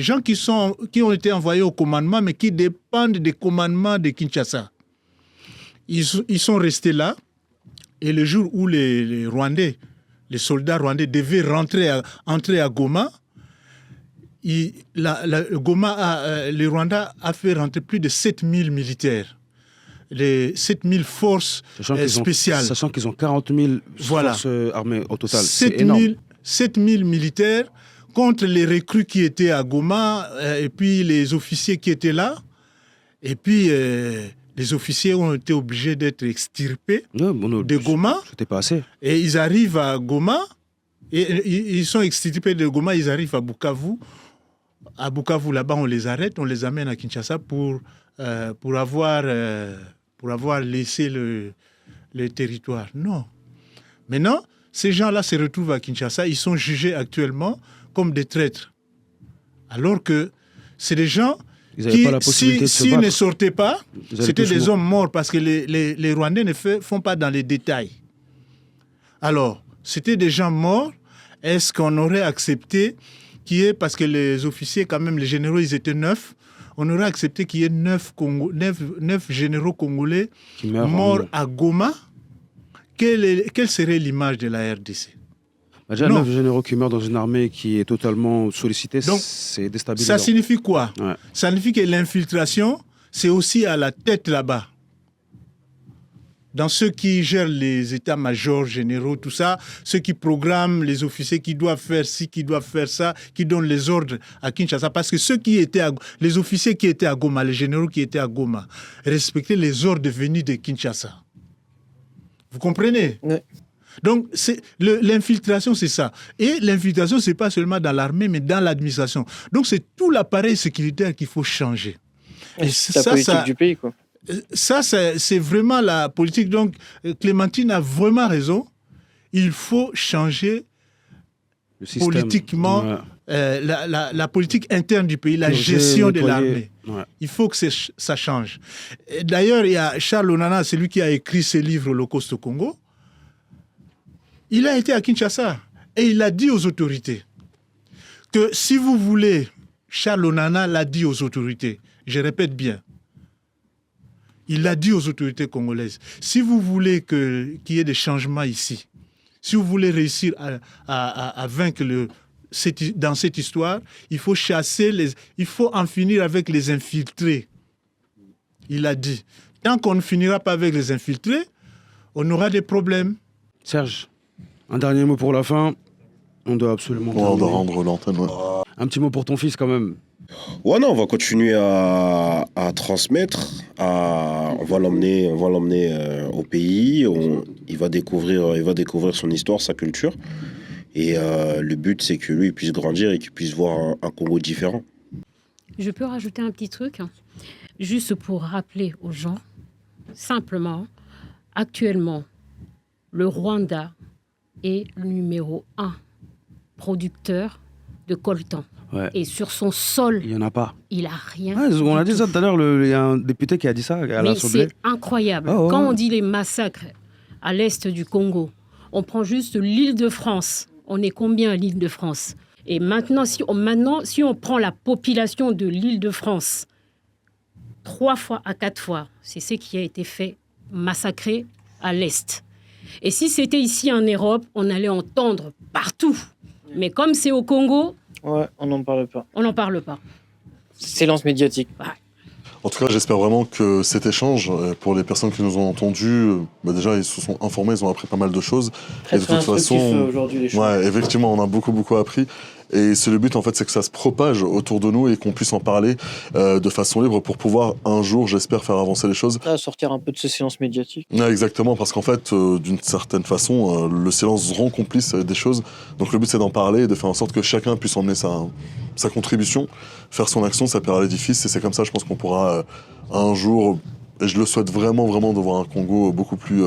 gens qui ont été envoyés au commandement, mais qui dépendent des commandements de Kinshasa. Ils sont restés là, et le jour où les Rwandais, les soldats rwandais devaient entrer à Goma, le Rwanda a fait rentrer plus de 7000 militaires, les 7000 forces spéciales. Sachant qu'ils ont 40 000 forces armées au total. 7000 militaires contre les recrues qui étaient à Goma et puis les officiers qui étaient là. Et puis les officiers ont été obligés d'être extirpés de Goma. C'était pas assez. Et ils arrivent à Goma. Et ils sont extirpés de Goma, ils arrivent à Bukavu. À Bukavu, là-bas, on les arrête, on les amène à Kinshasa pour avoir laissé le territoire. Non. Maintenant, ces gens-là se retrouvent à Kinshasa, ils sont jugés actuellement comme des traîtres. Alors que c'est des gens qui, s'ils ne sortaient pas, c'était des hommes morts parce que les Rwandais ne font pas dans les détails. Alors, c'était des gens morts. Est-ce qu'on aurait accepté parce que les officiers, quand même, les généraux, ils étaient 9, on aurait accepté qu'il y ait 9 généraux congolais morts à Goma? Quelle serait l'image de la RDC? Déjà, 9 généraux qui meurent dans une armée qui est totalement sollicitée, c'est déstabilisant. Ça signifie quoi? Ça signifie que l'infiltration, c'est aussi à la tête là-bas. Dans ceux qui gèrent les états-majors généraux, tout ça, ceux qui programment les officiers qui doivent faire ci, qui doivent faire ça, qui donnent les ordres à Kinshasa. Parce que les officiers qui étaient à Goma, les généraux qui étaient à Goma, respectaient les ordres venus de Kinshasa. Vous comprenez? Oui. Donc, l'infiltration, c'est ça. Et l'infiltration, ce n'est pas seulement dans l'armée, mais dans l'administration. Donc, c'est tout l'appareil sécuritaire qu'il faut changer. Et c'est la politique du pays, quoi. Ça, c'est vraiment la politique. Donc, Clémentine a vraiment raison. il faut changer Le système. politiquement Ouais. la politique interne du pays, la Purger, gestion de nettoyer. l'armée. Ouais. Il faut que ça change. Et d'ailleurs, il y a Charles Onana, c'est lui qui a écrit ce livre, Holocauste au Congo. Il a été à Kinshasa et il a dit aux autorités que si vous voulez, Charles Onana l'a dit aux autorités, je répète bien, il l'a dit aux autorités congolaises, si vous voulez qu'il y ait des changements ici, si vous voulez réussir à vaincre dans cette histoire, il faut il faut en finir avec les infiltrés. Il a dit. Tant qu'on ne finira pas avec les infiltrés, on aura des problèmes. Serge, un dernier mot pour la fin. On doit absolument. On doit terminer. rendre l'antenne. Ouais. Un petit mot pour ton fils quand même. Ouais, non, on va continuer à transmettre. On va l'emmener au pays. Il va découvrir son histoire, sa culture. Et le but, c'est que lui, il puisse grandir et qu'il puisse voir un Congo différent. Je peux rajouter un petit truc, juste pour rappeler aux gens, simplement, actuellement, le Rwanda est le numéro 1 producteur de coltan. Ouais. Et sur son sol, Il n'y en a pas. il n'a rien. Ouais, on a du dit ça tout. tout à l'heure. Il y a un député qui a dit ça à Mais l'Assemblée. c'est incroyable. Ah ouais. Quand on dit les massacres à l'est du Congo, on prend juste l'Île-de-France. On est combien à l'Île-de-France? Et maintenant, si on prend la population de l'Île-de-France 3 fois à 4 fois, c'est ce qui a été fait, massacré à l'est. Et si c'était ici en Europe, on allait entendre partout. Mais comme c'est au Congo, Ouais, on n'en parle pas. on n'en parle pas. Silence médiatique. En tout cas, j'espère vraiment que cet échange, pour les personnes qui nous ont entendus, déjà, ils se sont informés, ils ont appris pas mal de choses. Très Et de très toute instructif façon, aujourd'hui les choses. ouais, effectivement, on a beaucoup appris. Et c'est le but, en fait, c'est que ça se propage autour de nous et qu'on puisse en parler de façon libre pour pouvoir, un jour, j'espère, faire avancer les choses. À sortir un peu de ce silence médiatique. Ouais, exactement, parce qu'en fait, d'une certaine façon, le silence rend complice des choses. Donc le but, c'est d'en parler et de faire en sorte que chacun puisse emmener sa contribution, faire son action, ça perd à l'édifice. Et c'est comme ça, je pense qu'on pourra un jour, et je le souhaite vraiment, de voir un Congo beaucoup plus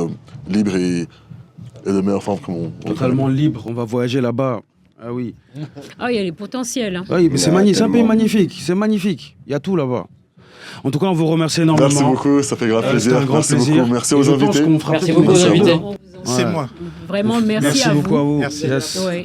libre et de meilleure forme comme on Totalement libre. On va voyager là-bas. Ah oui. Ah, il y a les potentiels. Oui, mais c'est Ouais, magnifique. C'est un pays tellement. magnifique. C'est magnifique. Il y a tout là-bas. En tout cas, on vous remercie énormément. Merci beaucoup, ça fait grave C'était plaisir. un grand Merci plaisir. beaucoup, merci Et aux je pense invités. qu'on fera Merci peut-être une beaucoup aux émission invités. deux. C'est Ouais. moi. Vraiment, merci, Merci à beaucoup vous. à vous. Merci. Yes. Ouais.